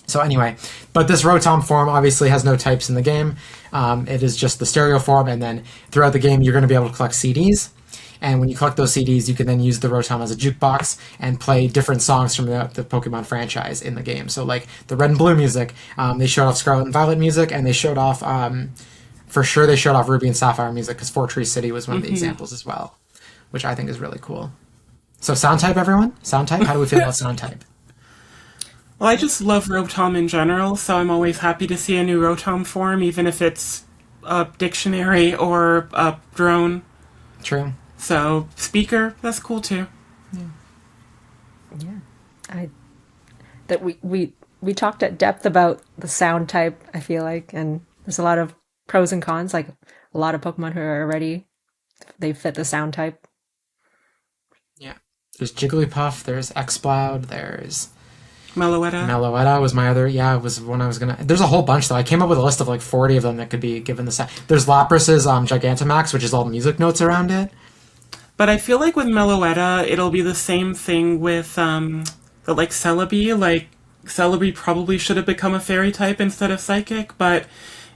So anyway, but this Rotom form obviously has no types in the game. It is just the stereo form, and then throughout the game you're going to be able to collect CDs. And when you collect those CDs, you can then use the Rotom as a jukebox and play different songs from the Pokemon franchise in the game. So like the Red and Blue music, they showed off Scarlet and Violet music, and they showed off, for sure they showed off Ruby and Sapphire music, because Four Trees City was one of the examples as well, which I think is really cool. So sound type, everyone? Sound type? How do we feel about sound type? Well, I just love Rotom in general, so I'm always happy to see a new Rotom form, even if it's a dictionary or a drone. True. So, speaker, that's cool too. Yeah. That we we talked at depth about the sound type, I feel like, and there's a lot of pros and cons, like a lot of Pokemon who are already, they fit the sound type. Yeah. There's Jigglypuff, there's Exploud, there's Meloetta. Meloetta was my other, it was one I was gonna, there's a whole bunch though. I came up with a list of like 40 of them that could be given the sound. There's Lapras's Gigantamax, which is all music notes around it. But I feel like with Meloetta, it'll be the same thing with like Celebi. Like Celebi probably should have become a fairy type instead of psychic, but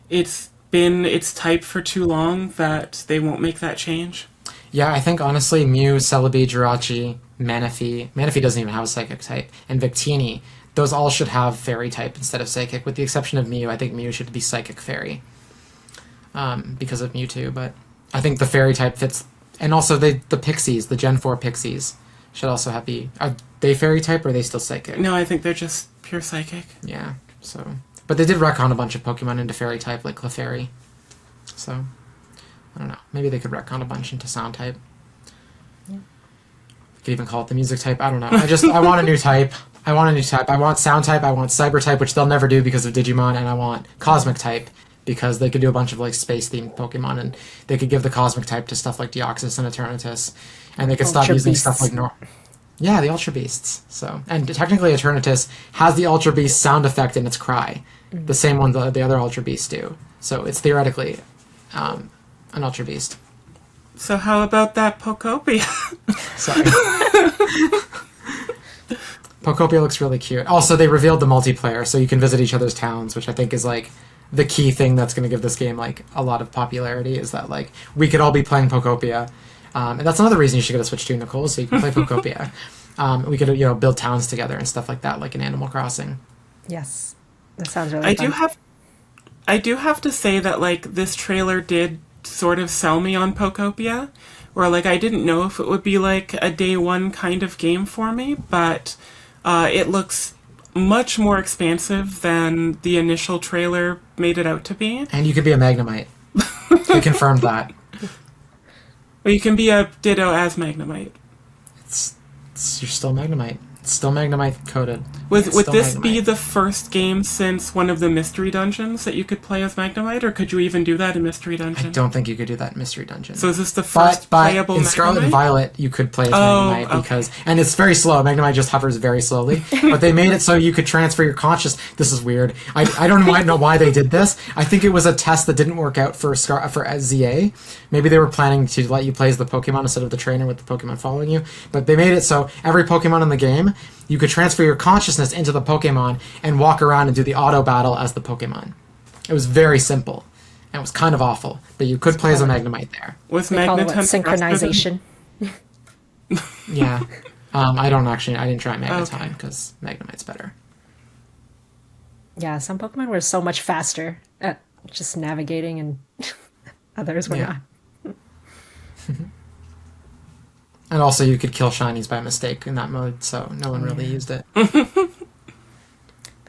it's been its type for too long that they won't make that change. Yeah, I think honestly Mew, Celebi, Jirachi, Manaphy doesn't even have a psychic type, and Victini, those all should have fairy type instead of psychic, with the exception of Mew. I think Mew should be psychic fairy because of Mewtwo, but I think the fairy type fits. And also the Pixies, the Gen 4 Pixies, should also have are they fairy type or are they still psychic? No, I think they're just pure psychic. Yeah, so. But they did retcon a bunch of Pokemon into fairy type, like Clefairy. So, I don't know. Maybe they could retcon a bunch into sound type. Yeah. We could even call it the music type. I don't know. I want a new type. I want sound type, I want cyber type, which they'll never do because of Digimon, and I want cosmic type. Because they could do a bunch of like space-themed Pokemon, and they could give the cosmic type to stuff like Deoxys and Eternatus, and they could stop using stuff like the Ultra Beasts. So, and technically, Eternatus has the Ultra Beast sound effect in its cry, the same one the other Ultra Beasts do. So it's theoretically an Ultra Beast. So how about that Pokopia? Sorry. Pokopia looks really cute. Also, they revealed the multiplayer, so you can visit each other's towns, which I think is like the key thing that's going to give this game like a lot of popularity, is that like we could all be playing Pokopia, and that's another reason you should get a Switch 2, Nicole, so you can play Pokopia. We could build towns together and stuff like that, like in Animal Crossing. Yes, that sounds really fun. I do have to say that like this trailer did sort of sell me on Pokopia, where like I didn't know if it would be like a day one kind of game for me, but it looks much more expansive than the initial trailer made it out to be. And you could be a Magnemite. We confirmed that. Or you can be a Ditto as Magnemite. You're still Magnemite. It's still Magnemite coded. Would this be the first game since one of the Mystery Dungeons that you could play as Magnemite, or could you even do that in Mystery Dungeon? I don't think you could do that in Mystery Dungeon. So is this the first playable Magnemite? In Scarlet and Violet, you could play as Magnemite because, and it's very slow. Magnemite just hovers very slowly. But they made it so you could transfer your consciousness. This is weird. I don't know why they did this. I think it was a test that didn't work out for ZA. Maybe they were planning to let you play as the Pokemon instead of the trainer with the Pokemon following you. But they made it so every Pokemon in the game, you could transfer your consciousness into the Pokemon and walk around and do the auto battle as the Pokemon. It was very simple. And it was kind of awful. But you could play as a Magnemite there. Was they call it synchronization? Yeah. I didn't try Magneton because Magnemite's better. Yeah, some Pokemon were so much faster at just navigating and others were not. And also you could kill shinies by mistake in that mode, so no one really used it. But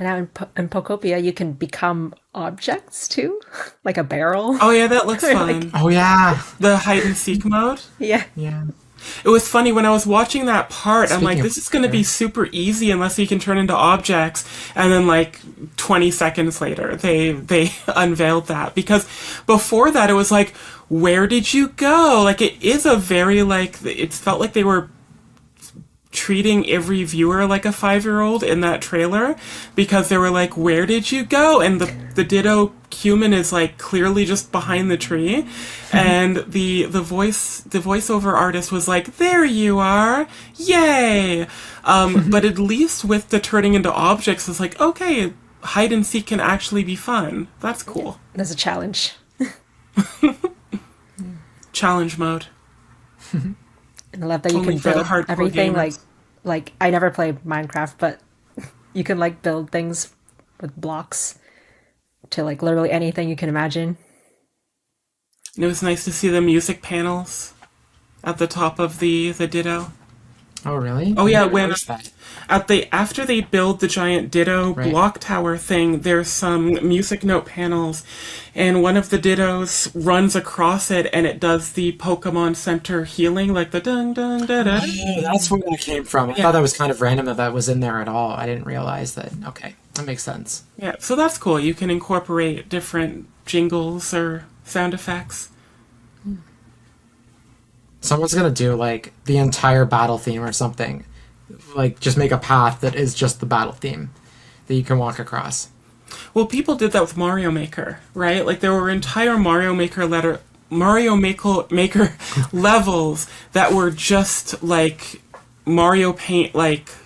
now in Pokopia, you can become objects too, like a barrel. Oh yeah, that looks fun. Oh yeah, the hide and seek mode. Yeah. It was funny when I was watching that part. I'm like, this is going to be super easy unless he can turn into objects. And then like 20 seconds later, they unveiled that, because before that it was like, where did you go? Like, it is a very like, it felt like they were treating every viewer like a 5-year-old in that trailer, because they were like, where did you go? And the Ditto human is like clearly just behind the tree, and the voiceover artist was like, there you are, yay. But at least with the turning into objects, it's like, okay, hide and seek can actually be fun. That's cool. There's a challenge. Challenge mode. And I love that you can build everything like I never played Minecraft, but you can like build things with blocks to like literally anything you can imagine. And it was nice to see the music panels at the top of the Ditto. Oh really? Oh yeah, after they build the giant Ditto block tower thing, there's some music note panels, and one of the Dittos runs across it, and it does the Pokemon Center healing, like the dun dun da da. Oh, that's where that came from. I thought that was kind of random that was in there at all. I didn't realize that. Okay, That makes sense. Yeah, so that's cool. You can incorporate different jingles or sound effects. Someone's gonna do like the entire battle theme or something. Like just make a path that is just the battle theme that you can walk across. Well, people did that with Mario Maker, right? Like there were entire Mario Maker levels that were just like Mario Paint likes,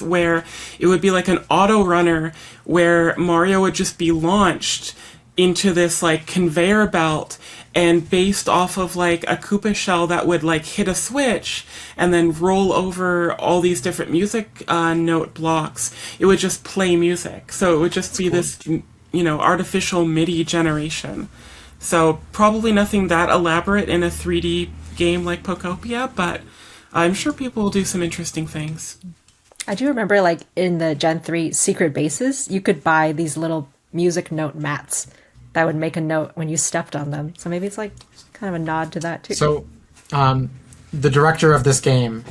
where it would be like an auto runner where Mario would just be launched into this like conveyor belt, and based off of like a Koopa shell that would like hit a switch and then roll over all these different music note blocks, it would just play music. So it would just be this, artificial MIDI generation. So probably nothing that elaborate in a 3D game like Pokopia, but I'm sure people will do some interesting things. I do remember, like, in the Gen 3 secret bases, you could buy these little music note mats that would make a note when you stepped on them. So maybe it's, like, kind of a nod to that, too. So, the director of this game,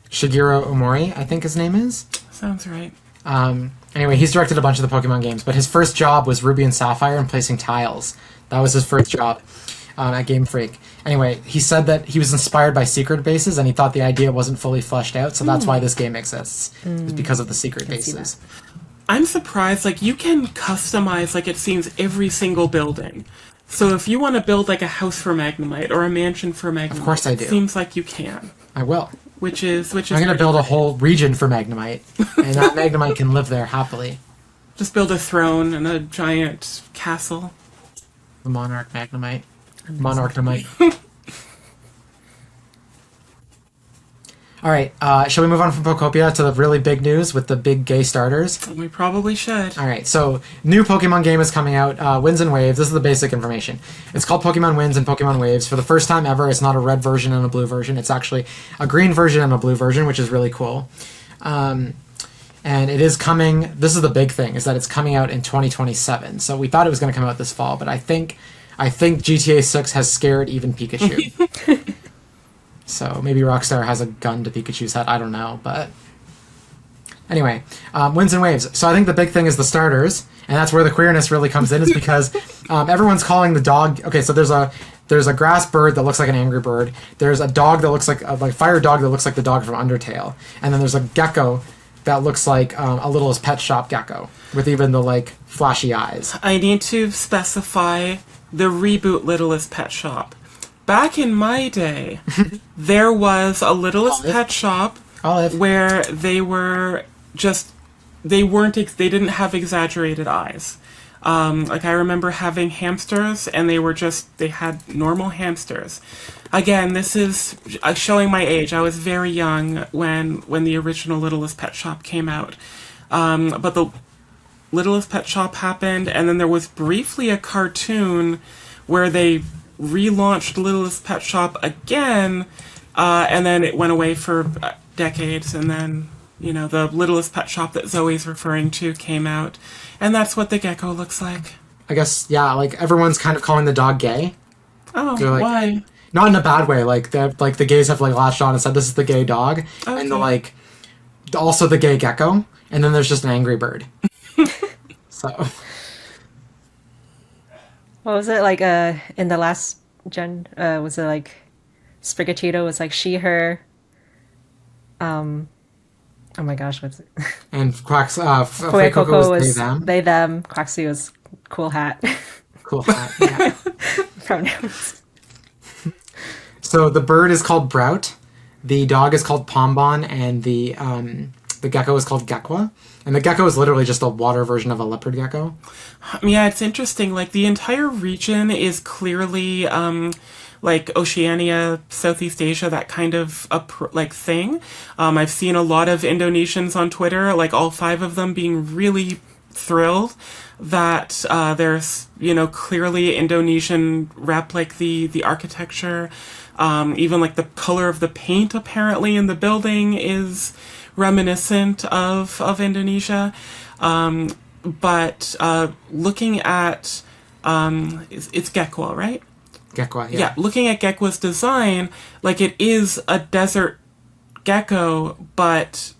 Shigeru Omori, I think his name is. Sounds right. Anyway, he's directed a bunch of the Pokemon games, but his first job was Ruby and Sapphire and placing tiles. That was his first job at Game Freak. Anyway, he said that he was inspired by secret bases and he thought the idea wasn't fully fleshed out, so that's why this game exists. It's because of the secret bases. I'm surprised, like, you can customize, like, it seems, every single building. So if you want to build, like, a house for Magnemite or a mansion for Magnemite, of course I do. It seems like you can. I will. Which is I'm going to build a whole region for Magnemite, and that Magnemite can live there happily. Just build a throne and a giant castle. The Monarch Magnemite. Monarchnemite. All right, shall we move on from Pokopia to the really big news with the big gay starters? We probably should. All right, so new Pokemon game is coming out, Winds and Waves. This is the basic information. It's called Pokemon Winds and Pokemon Waves. For the first time ever, it's not a red version and a blue version. It's actually a green version and a blue version, which is really cool. And it is coming, this is the big thing, is that it's coming out in 2027. So we thought it was going to come out this fall, but I think GTA 6 has scared even Pikachu. So maybe Rockstar has a gun to Pikachu's head. I don't know, but anyway, Winds and Waves. So I think the big thing is the starters, and that's where the queerness really comes in, is because everyone's calling the dog. Okay, so there's a grass bird that looks like an angry bird. There's a dog that looks like a fire dog that looks like the dog from Undertale, and then there's a gecko that looks like a Littlest Pet Shop gecko with even the like flashy eyes. I need to specify the reboot Littlest Pet Shop. Back in my day, there was a Littlest Pet Shop where they didn't have exaggerated eyes. Like I remember having hamsters, and they had normal hamsters. Again, this is showing my age. I was very young when the original Littlest Pet Shop came out. But the Littlest Pet Shop happened, and then there was briefly a cartoon where they relaunched Littlest Pet Shop again, and then it went away for decades, and then, the Littlest Pet Shop that Zoe's referring to came out, and that's what the gecko looks like. I guess, yeah, like everyone's kind of calling the dog gay. Oh, like, why? Not in a bad way, like the gays have like latched on and said this is the gay dog, Okay. and also the gay gecko, and then there's just an angry bird. So... What was it like in the last gen? Was it like Sprigatito was like she, her? Oh my gosh, what's it? And Fuecoco was they, them. They, them. Quaxly was cool hat. Cool hat, yeah. Pronouns. So the bird is called Brout, the dog is called Pombon, and the gecko is called Gekwa. And the gecko is literally just a water version of a leopard gecko. Yeah, it's interesting. Like, the entire region is clearly, like, Oceania, Southeast Asia, that kind of, thing. I've seen a lot of Indonesians on Twitter, like, all 5 of them being really thrilled that there's, clearly Indonesian rep, like, the architecture. Even, like, the color of the paint, apparently, in the building is reminiscent of Indonesia. But looking at it's Gekwa, right? Gekwa, yeah. Yeah, looking at Gekwa's design, like, it is a desert gecko, but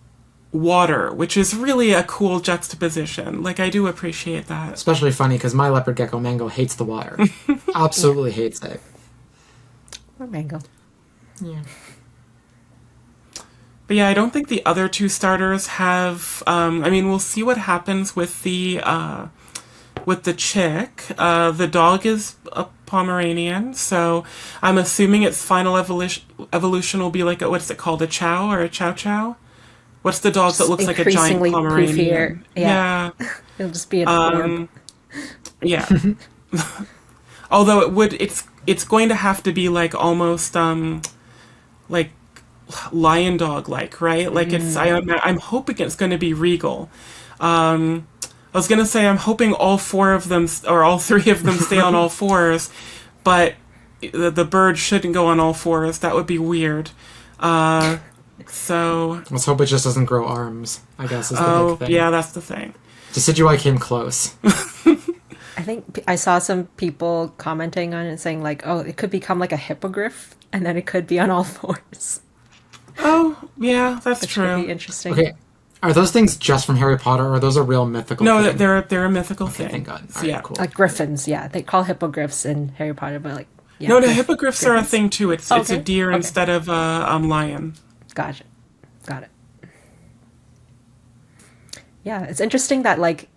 water, which is really a cool juxtaposition. Like, I do appreciate that. Especially funny because my leopard gecko Mango hates the water. Absolutely hates it. Or Mango. Yeah. But yeah, I don't think the other two starters have. I mean, we'll see what happens with the chick. The dog is a Pomeranian, so I'm assuming its final evolution will be like what's it called, a chow or a chow chow? What's the dog that looks like a giant Increasingly Pomeranian? poofier. Yeah. It'll just be an orb. Yeah. Although it's going to have to be like almost like lion dog like, right? Like I'm hoping it's going to be regal. I was going to say I'm hoping all four of them or all three of them stay on all fours, but the bird shouldn't go on all fours. That would be weird. So Let's hope it just doesn't grow arms, I guess, is the big thing. Yeah, that's the thing. Decidueye came close. I think I saw some people commenting on it saying like, oh, it could become like a hippogriff and then it could be on all fours. Oh, yeah, that's Which true. could be interesting. Okay, are those things just from Harry Potter, or are those a real mythical No, thing? they're a mythical thing. Thank God. So, All right, yeah. cool. Like griffins, yeah. They call hippogriffs in Harry Potter, but like... Yeah, No, the hippogriffs are a thing too. It's a Okay. deer Okay. instead of a lion. Gotcha. Got it. Yeah, it's interesting that like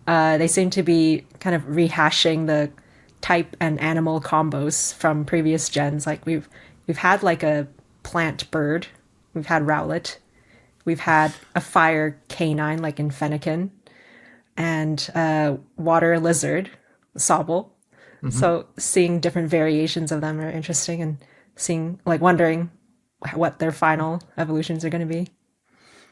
they seem to be kind of rehashing the type and animal combos from previous gens. Like we've had like a plant bird, we've had Rowlet, we've had a fire canine like in Fennekin, and water lizard, Sobble. So seeing different variations of them are interesting, and seeing like wondering what their final evolutions are going to be.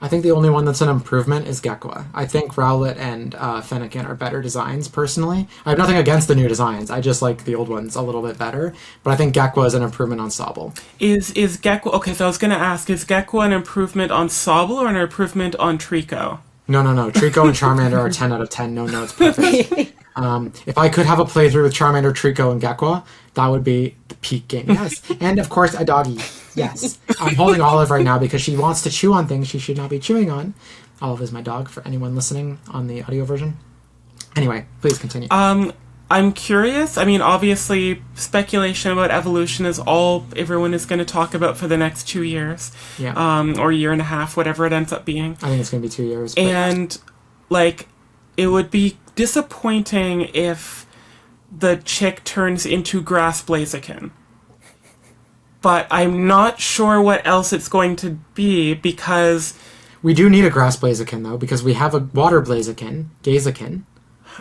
I think the only one that's an improvement is Gekwa. I think Rowlet and Fennekin are better designs, personally. I have nothing against the new designs. I just like the old ones a little bit better. But I think Gekwa is an improvement on Sobble. Is Gekwa... Okay, so I was going to ask, is Gekwa an improvement on Sobble or an improvement on Trico? No. Trico and Charmander are 10 out of 10. No, it's perfect. If I could have a playthrough with Charmander, Trico, and Gekwa, that would be the peak game. Yes. And, of course, a doggy. Yes. I'm holding Olive right now because she wants to chew on things she should not be chewing on. Olive is my dog, for anyone listening on the audio version. Anyway, please continue. I'm curious. I mean, obviously, speculation about evolution is all everyone is going to talk about for the next 2 years. Yeah. Or a year and a half, whatever it ends up being. I think it's going to be 2 years. But... And, like, it would be disappointing if the chick turns into Grass Blaziken. But I'm not sure what else it's going to be, because... We do need a Grass Blaziken, though, because we have a Water Blaziken, Gazakin.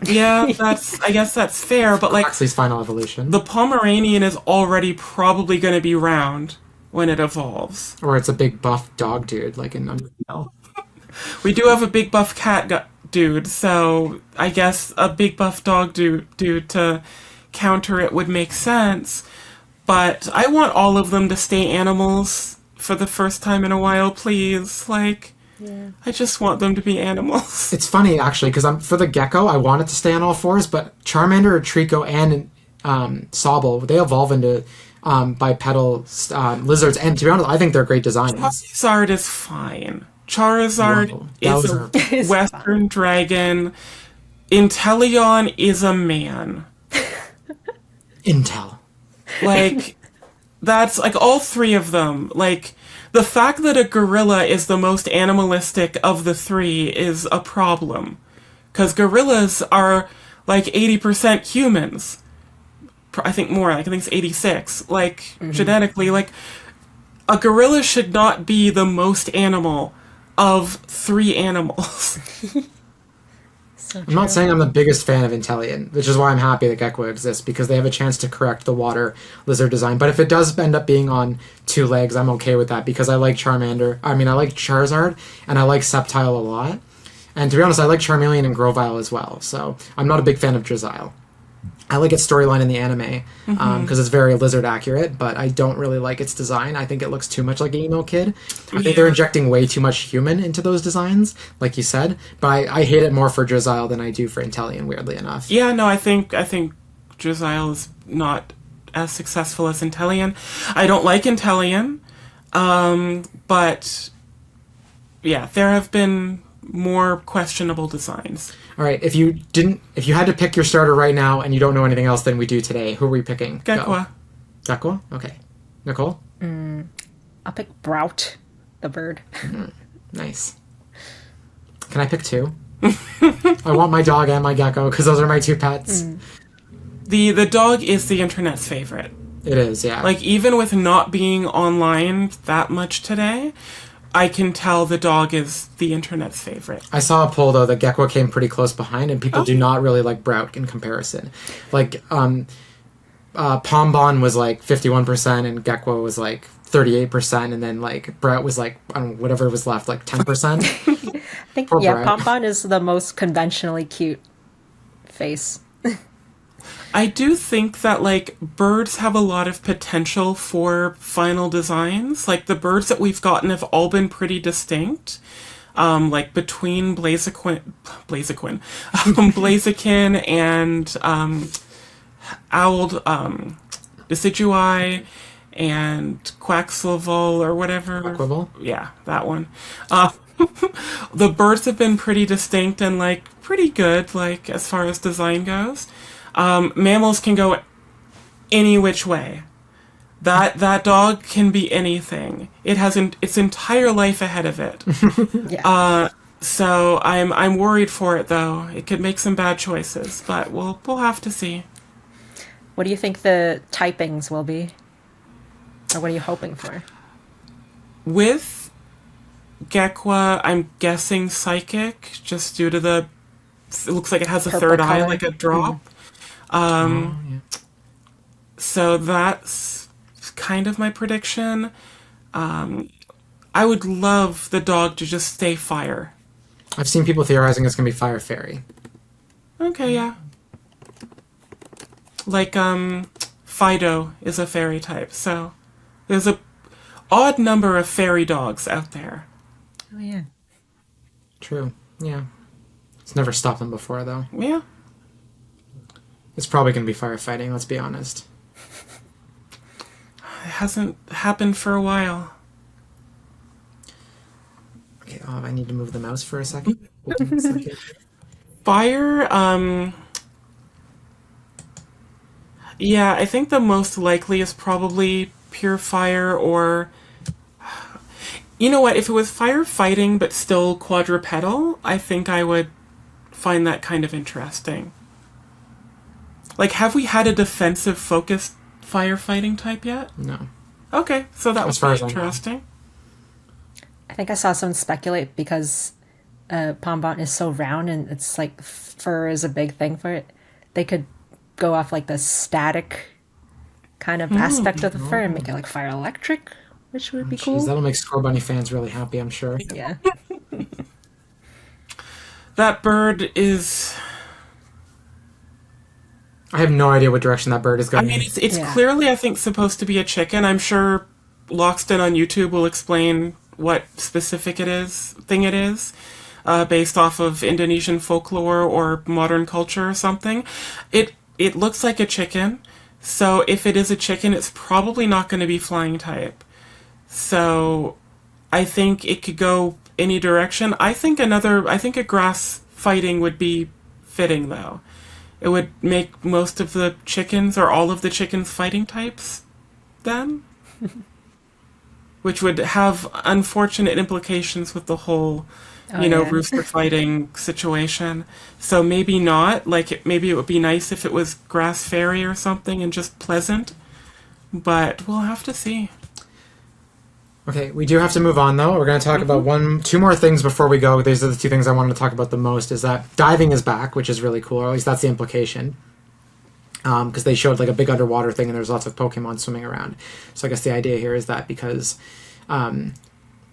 Yeah, I guess that's fair, but, like... Huxley's final evolution. The Pomeranian is already probably going to be round when it evolves. Or it's a big buff dog dude, like in Undertale. We do have a big buff cat dude, so I guess a big buff dog dude to counter it would make sense. But I want all of them to stay animals for the first time in a while, please. Like, yeah. I just want them to be animals. It's funny, actually, because for the gecko, I want it to stay on all fours, but Charmander, Trico, and Sobble, they evolve into bipedal lizards, and to be honest, I think they're great designs. Charizard is fine. Charizard is a Western dragon. Inteleon is a man. Intel. Like, that's, like, all three of them. Like, the fact that a gorilla is the most animalistic of the three is a problem. Because gorillas are, like, 80% humans. I think more, like, I think it's 86. Like, genetically, like, a gorilla should not be the most animal of three animals. I'm not saying I'm the biggest fan of Inteleon, which is why I'm happy that Gekko exists, because they have a chance to correct the water lizard design. But if it does end up being on two legs, I'm okay with that, because I like Charmander. I mean, I like Charizard, and I like Sceptile a lot. And to be honest, I like Charmeleon and Grovyle as well, so I'm not a big fan of Drizzile. I like its storyline in the anime, because it's very lizard accurate, but I don't really like its design. I think it looks too much like an emo kid. I think they're injecting way too much human into those designs, like you said, but I hate it more for Drizzile than I do for Inteleon, weirdly enough. Yeah, no, I think Drizzile is not as successful as Inteleon. I don't like Inteleon, but yeah, there have been more questionable designs. All right, if you had to pick your starter right now and you don't know anything else than we do today, who are we picking? Gekwa. Gekwa? Okay. Nicole? I'll pick Brout, the bird. Nice. Can I pick two? I want my dog and my gecko because those are my two pets. The dog is the internet's favorite. It is, yeah. Like, even with not being online that much today, I can tell the dog is the internet's favorite. I saw a poll, though, that Gekwa came pretty close behind, and people do not really like Brout in comparison. Like, Pombon was like 51%, and Gekwa was like 38%, and then like Brout was like, I don't know, whatever was left, like 10%. I think, Poor yeah, Brout. Pompon is the most conventionally cute face. I do think that, like, birds have a lot of potential for final designs. Like, the birds that we've gotten have all been pretty distinct. Like, between Blaziken and Owled Decidui and Quaxleval or whatever. Quackleval? Yeah, that one. The birds have been pretty distinct and, like, pretty good, like, as far as design goes. Mammals can go any which way. That dog can be anything. It has its entire life ahead of it. Yeah. So I'm worried for it, though. It could make some bad choices, but we'll have to see. What do you think the typings will be? Or what are you hoping for? With Gekwa, I'm guessing psychic, just due to it looks like it has a Purple third eye, color. like a drop. So that's kind of my prediction. I would love the dog to just stay fire. I've seen people theorizing it's going to be Fire Fairy. Okay, yeah. Like, Fido is a fairy type, so there's a odd number of fairy dogs out there. Oh, yeah. True, yeah. It's never stopped them before, though. Yeah. It's probably going to be firefighting, let's be honest. It hasn't happened for a while. Okay, I need to move the mouse for a second. Fire, yeah, I think the most likely is probably pure fire or... You know what, if it was firefighting but still quadrupedal, I think I would find that kind of interesting. Like, have we had a defensive focused firefighting type yet? No. Okay, so that As was far as I know. interesting. I think I saw someone speculate because Pombon is so round and it's like fur is a big thing for it. They could go off like the static kind of aspect of the fur and make it like fire electric, which would be cool. Jeez, that'll make Score Bunny fans really happy, I'm sure. Yeah. That bird is... I have no idea what direction that bird is I going. mean, it's Yeah. clearly, I think, supposed to be a chicken. I'm sure Loxton on YouTube will explain what specific thing it is, based off of Indonesian folklore or modern culture or something. It looks like a chicken, so if it is a chicken, it's probably not going to be flying type. So I think it could go any direction. I think a grass fighting would be fitting, though. It would make most of the chickens, or all of the chickens, fighting types then. Which would have unfortunate implications with the whole, yeah. rooster fighting situation. So maybe not. Like, maybe it would be nice if it was grass fairy or something and just pleasant. But we'll have to see. Okay, we do have to move on, though. We're going to talk about two more things before we go. These are the two things I wanted to talk about the most, is that diving is back, which is really cool, or at least that's the implication. Because they showed like a big underwater thing and there's lots of Pokemon swimming around. So I guess the idea here is that because, one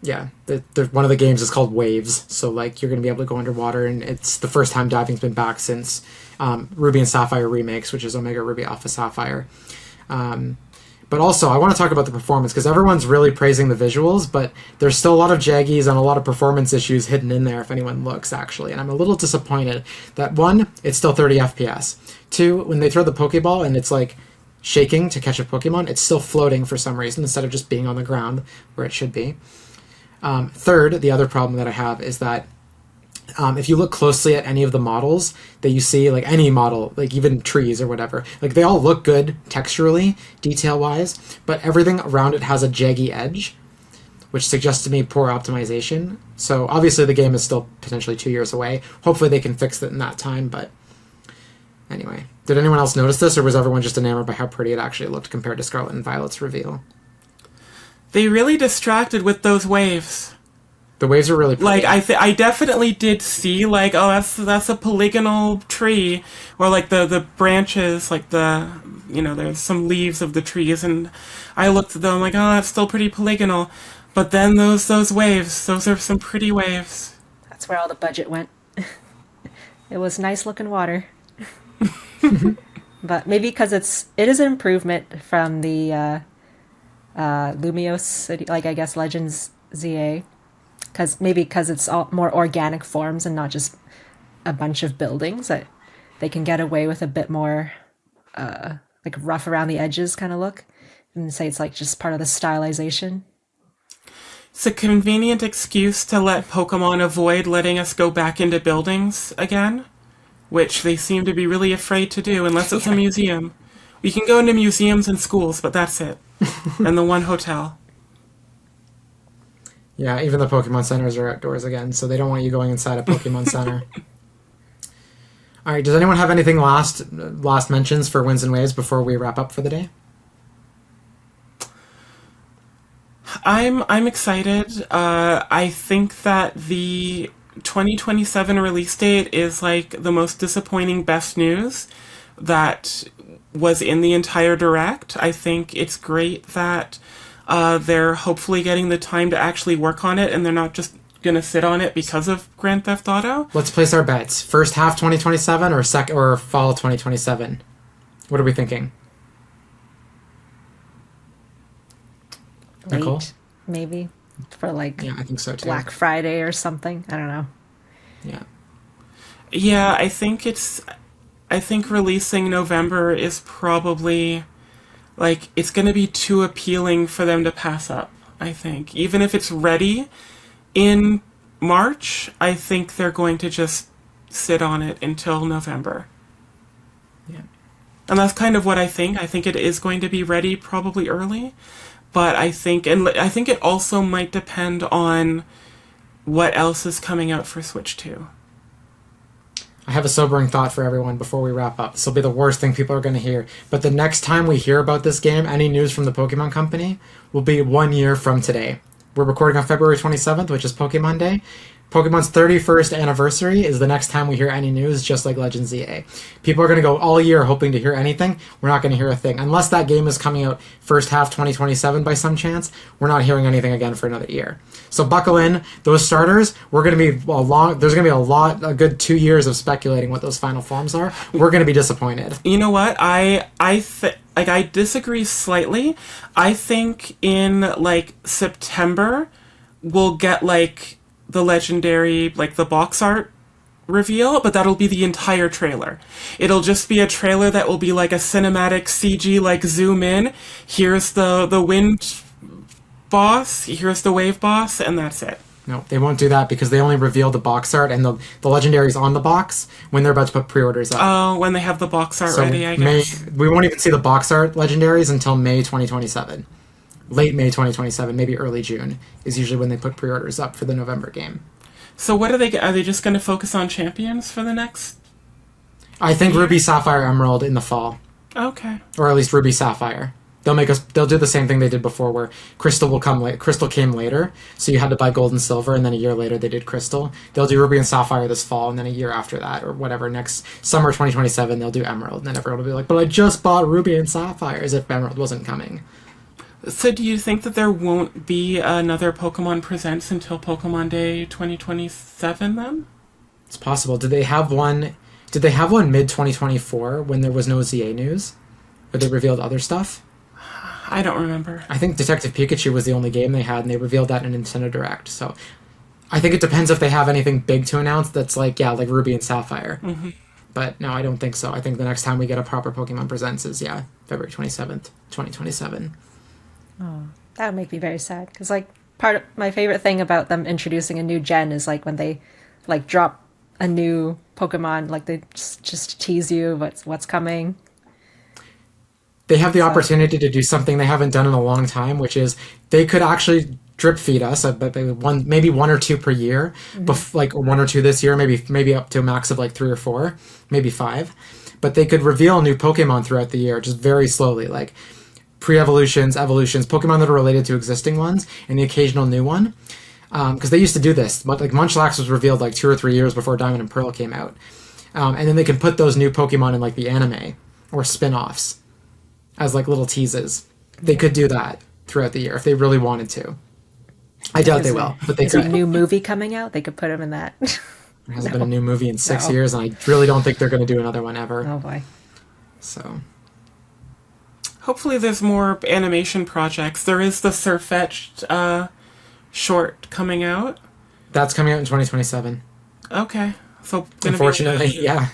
of the games is called Waves. So like you're going to be able to go underwater, and it's the first time diving's been back since Ruby and Sapphire remakes, which is Omega Ruby Alpha Sapphire. But also, I want to talk about the performance, because everyone's really praising the visuals, but there's still a lot of jaggies and a lot of performance issues hidden in there if anyone looks, actually. And I'm a little disappointed that, one, it's still 30 FPS. Two, when they throw the Pokeball and it's like shaking to catch a Pokemon, it's still floating for some reason instead of just being on the ground where it should be. Third, the other problem that I have is that if you look closely at any of the models that you see, like any model, like even trees or whatever, like they all look good texturally, detail-wise, but everything around it has a jaggy edge, which suggests to me poor optimization. So obviously the game is still potentially 2 years away. Hopefully they can fix it in that time, but anyway. Did anyone else notice this, or was everyone just enamored by how pretty it actually looked compared to Scarlet and Violet's reveal? They really distracted with those waves. The waves are really pretty. Like, I definitely did see, like, oh, that's a polygonal tree. Or, like, the branches, like, there's some leaves of the trees. And I looked at them, like, oh, that's still pretty polygonal. But then those waves, those are some pretty waves. That's where all the budget went. It was nice looking water. But maybe because it is an improvement from the Lumiose, like I guess Legends ZA. Because it's all more organic forms and not just a bunch of buildings, that they can get away with a bit more like rough around the edges kind of look, and say it's like just part of the stylization. It's a convenient excuse to let Pokemon avoid letting us go back into buildings again, which they seem to be really afraid to do unless it's a museum. We can go into museums and schools, but that's it. And the one hotel. Yeah, even the Pokemon centers are outdoors again, so they don't want you going inside a Pokemon center. All right, does anyone have anything last mentions for Winds and Waves before we wrap up for the day? I'm excited. I think that the 2027 release date is like the most disappointing best news that was in the entire Direct. I think it's great that they're hopefully getting the time to actually work on it, and they're not just going to sit on it because of Grand Theft Auto. Let's place our bets. First half 2027 or fall 2027? What are we thinking? Nicole? Late, maybe, for like Yeah, I think so too. Black Friday or something. I don't know. Yeah. Yeah, I think releasing November is probably, like, it's going to be too appealing for them to pass up, I think. Even if it's ready in March, I think they're going to just sit on it until November. Yeah. And that's kind of what I think. I think it is going to be ready probably early. But I think it also might depend on what else is coming out for Switch 2. I have a sobering thought for everyone before we wrap up. This will be the worst thing people are going to hear. But the next time we hear about this game, any news from the Pokemon Company, will be 1 year from today. We're recording on February 27th, which is Pokemon Day. Pokemon's 31st anniversary is the next time we hear any news, just like Legends ZA. People are going to go all year hoping to hear anything. We're not going to hear a thing. Unless that game is coming out first half 2027 by some chance, we're not hearing anything again for another year. So buckle in. Those starters, there's going to be a good 2 years of speculating what those final forms are. We're going to be disappointed. You know what? I disagree slightly. I think in, like, September, we'll get, like, the legendary, like, the box art reveal, but that'll be the entire trailer. It'll just be a trailer that will be like a cinematic CG, like, zoom in. Here's the wind boss, here's the wave boss, and that's it. No, they won't do that because they only reveal the box art and the legendaries on the box when they're about to put pre-orders up. Oh, when they have the box art ready, I guess. We won't even see the box art legendaries until May 2027. Late May 2027, maybe early June, is usually when they put pre-orders up for the November game. So what are they just going to focus on champions for the next? I think Ruby, Sapphire, Emerald in the fall. Okay. Or at least Ruby, Sapphire. They'll do the same thing they did before, where Crystal will come late. Crystal came later, so you had to buy Gold and Silver, and then a year later they did Crystal. They'll do Ruby and Sapphire this fall, and then a year after that, or whatever, next summer 2027, they'll do Emerald, and then everyone will be like, but I just bought Ruby and Sapphire, as if Emerald wasn't coming. So do you think that there won't be another Pokemon Presents until Pokemon Day 2027 then? It's possible. Did they have one mid-2024 when there was no ZA news? Or they revealed other stuff? I don't remember. I think Detective Pikachu was the only game they had, and they revealed that in a Nintendo Direct. So I think it depends if they have anything big to announce that's like Ruby and Sapphire. Mm-hmm. But no, I don't think so. I think the next time we get a proper Pokemon Presents is, February 27th, 2027. Oh, that would make me very sad because, like, my favorite thing about them introducing a new gen is like when they like drop a new Pokemon, like they just tease you what's coming. They have the opportunity to do something they haven't done in a long time, which is they could actually drip feed us, maybe one or two per year, like one or two this year, maybe up to a max of like 3 or 4, maybe 5. But they could reveal new Pokemon throughout the year, just very slowly, like pre-evolutions, evolutions, Pokemon that are related to existing ones, and the occasional new one. Because they used to do this. Like Munchlax was revealed like 2 or 3 years before Diamond and Pearl came out. And then they can put those new Pokemon in like the anime or spin-offs as like little teases. They could do that throughout the year if they really wanted to. I doubt they will, but they could. Is a new movie coming out? They could put them in that. There hasn't been a new movie in 6 years, and I really don't think they're going to do another one ever. Oh boy. So hopefully there's more animation projects. There is the Sirfetch'd short coming out. That's coming out in 2027. Okay. So unfortunately, yeah.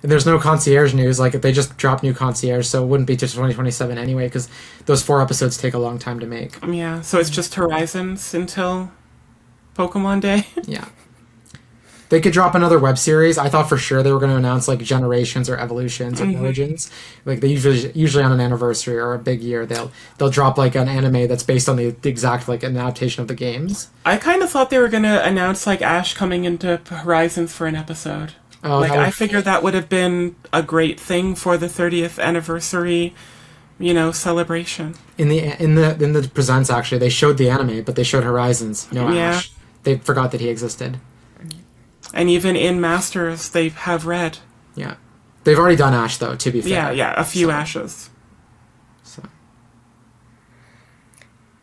And there's no concierge news. Like, they just dropped new concierge, so it wouldn't be to 2027 anyway, because those 4 episodes take a long time to make. Yeah, so it's just Horizons until Pokemon Day? Yeah. They could drop another web series. I thought for sure they were going to announce, like, Generations or Evolutions or Origins. Like, they usually on an anniversary or a big year, they'll drop, like, an anime that's based on the exact, like, an adaptation of the games. I kind of thought they were going to announce, like, Ash coming into Horizons for an episode. Oh, like, I figured that would have been a great thing for the 30th anniversary, celebration. In the presents, actually, they showed the anime, but they showed Horizons. No Ash. They forgot that he existed. And even in Masters, they have Red. Yeah. They've already done Ash, though, to be fair. Yeah, a few Ashes. So.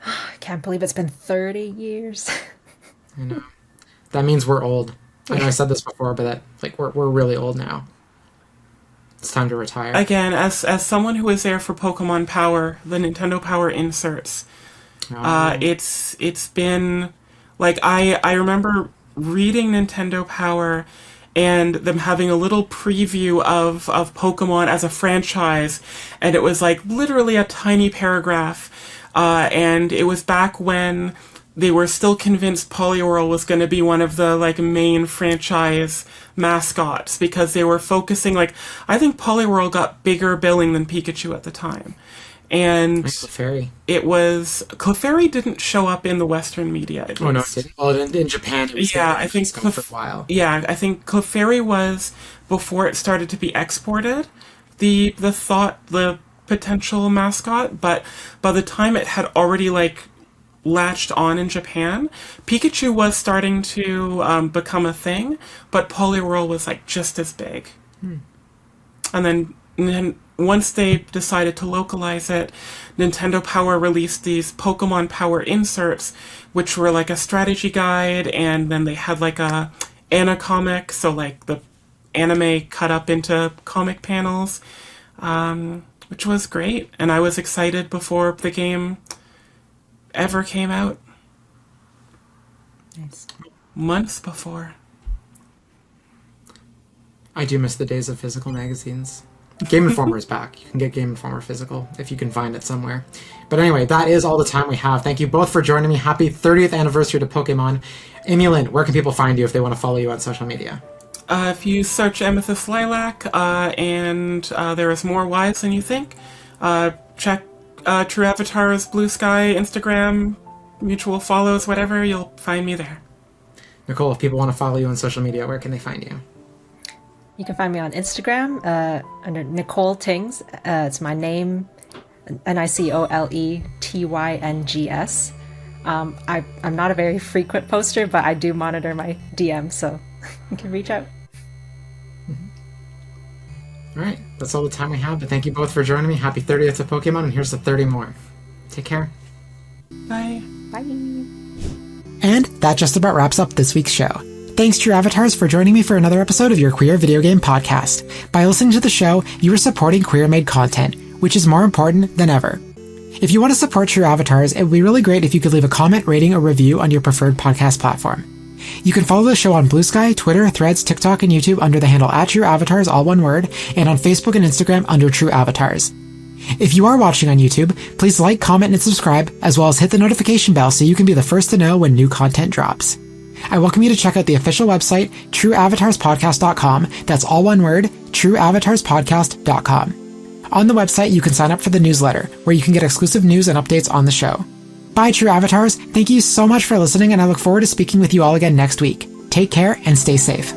I can't believe it's been 30 years. I know. That means we're old. I know I said this before, but we're really old now. It's time to retire. Again, as someone who was there for Pokemon Power, the Nintendo Power inserts, it's been like I remember reading Nintendo Power and them having a little preview of Pokemon as a franchise, and it was like literally a tiny paragraph, and it was back when they were still convinced Poliwhirl was going to be one of the like main franchise mascots, because they were focusing, like, I think Poliwhirl got bigger billing than Pikachu at the time. And Clefairy didn't show up in the Western media. Oh no, it didn't. Well, in Japan, it was I think for a while. Yeah, I think Clefairy was, before it started to be exported, the potential mascot. But by the time it had already like latched on in Japan, Pikachu was starting to become a thing, but Poliwhirl was like just as big. And then once they decided to localize it, Nintendo Power released these Pokemon Power inserts, which were like a strategy guide, and then they had like a Anacomic, so like the anime cut up into comic panels, which was great. And I was excited before the game ever came out. Nice. Months before. I do miss the days of physical magazines. Game Informer is back. You can get Game Informer physical if you can find it somewhere. But anyway, that is all the time we have. Thank you both for joining me. Happy 30th anniversary to Pokemon. Amy-Lynn, where can people find you if they want to follow you on social media? If you search Amethyst Lilac, and there is more Ys than you think, check True Avatar's Blue Sky, Instagram, mutual follows, whatever, you'll find me there. Nicole, if people want to follow you on social media, where can they find you? You can find me on Instagram under Nicole Tings. It's my name, NicoleTyngs. I'm not a very frequent poster, but I do monitor my DM, so you can reach out. All right, that's all the time we have, but thank you both for joining me. Happy 30th to Pokemon, and here's to 30 more. Take care. Bye. Bye. And that just about wraps up this week's show. Thanks, True Avatars, for joining me for another episode of your Queer Video Game Podcast. By listening to the show, you are supporting queer-made content, which is more important than ever. If you want to support True Avatars, it would be really great if you could leave a comment, rating, or review on your preferred podcast platform. You can follow the show on Blue Sky, Twitter, Threads, TikTok, and YouTube under the handle @TrueAvatars, all one word, and on Facebook and Instagram under True Avatars. If you are watching on YouTube, please like, comment, and subscribe, as well as hit the notification bell so you can be the first to know when new content drops. I welcome you to check out the official website, trueavatarspodcast.com. That's all one word, trueavatarspodcast.com. On the website, you can sign up for the newsletter, where you can get exclusive news and updates on the show. Bye, True Avatars. Thank you so much for listening, and I look forward to speaking with you all again next week. Take care and stay safe.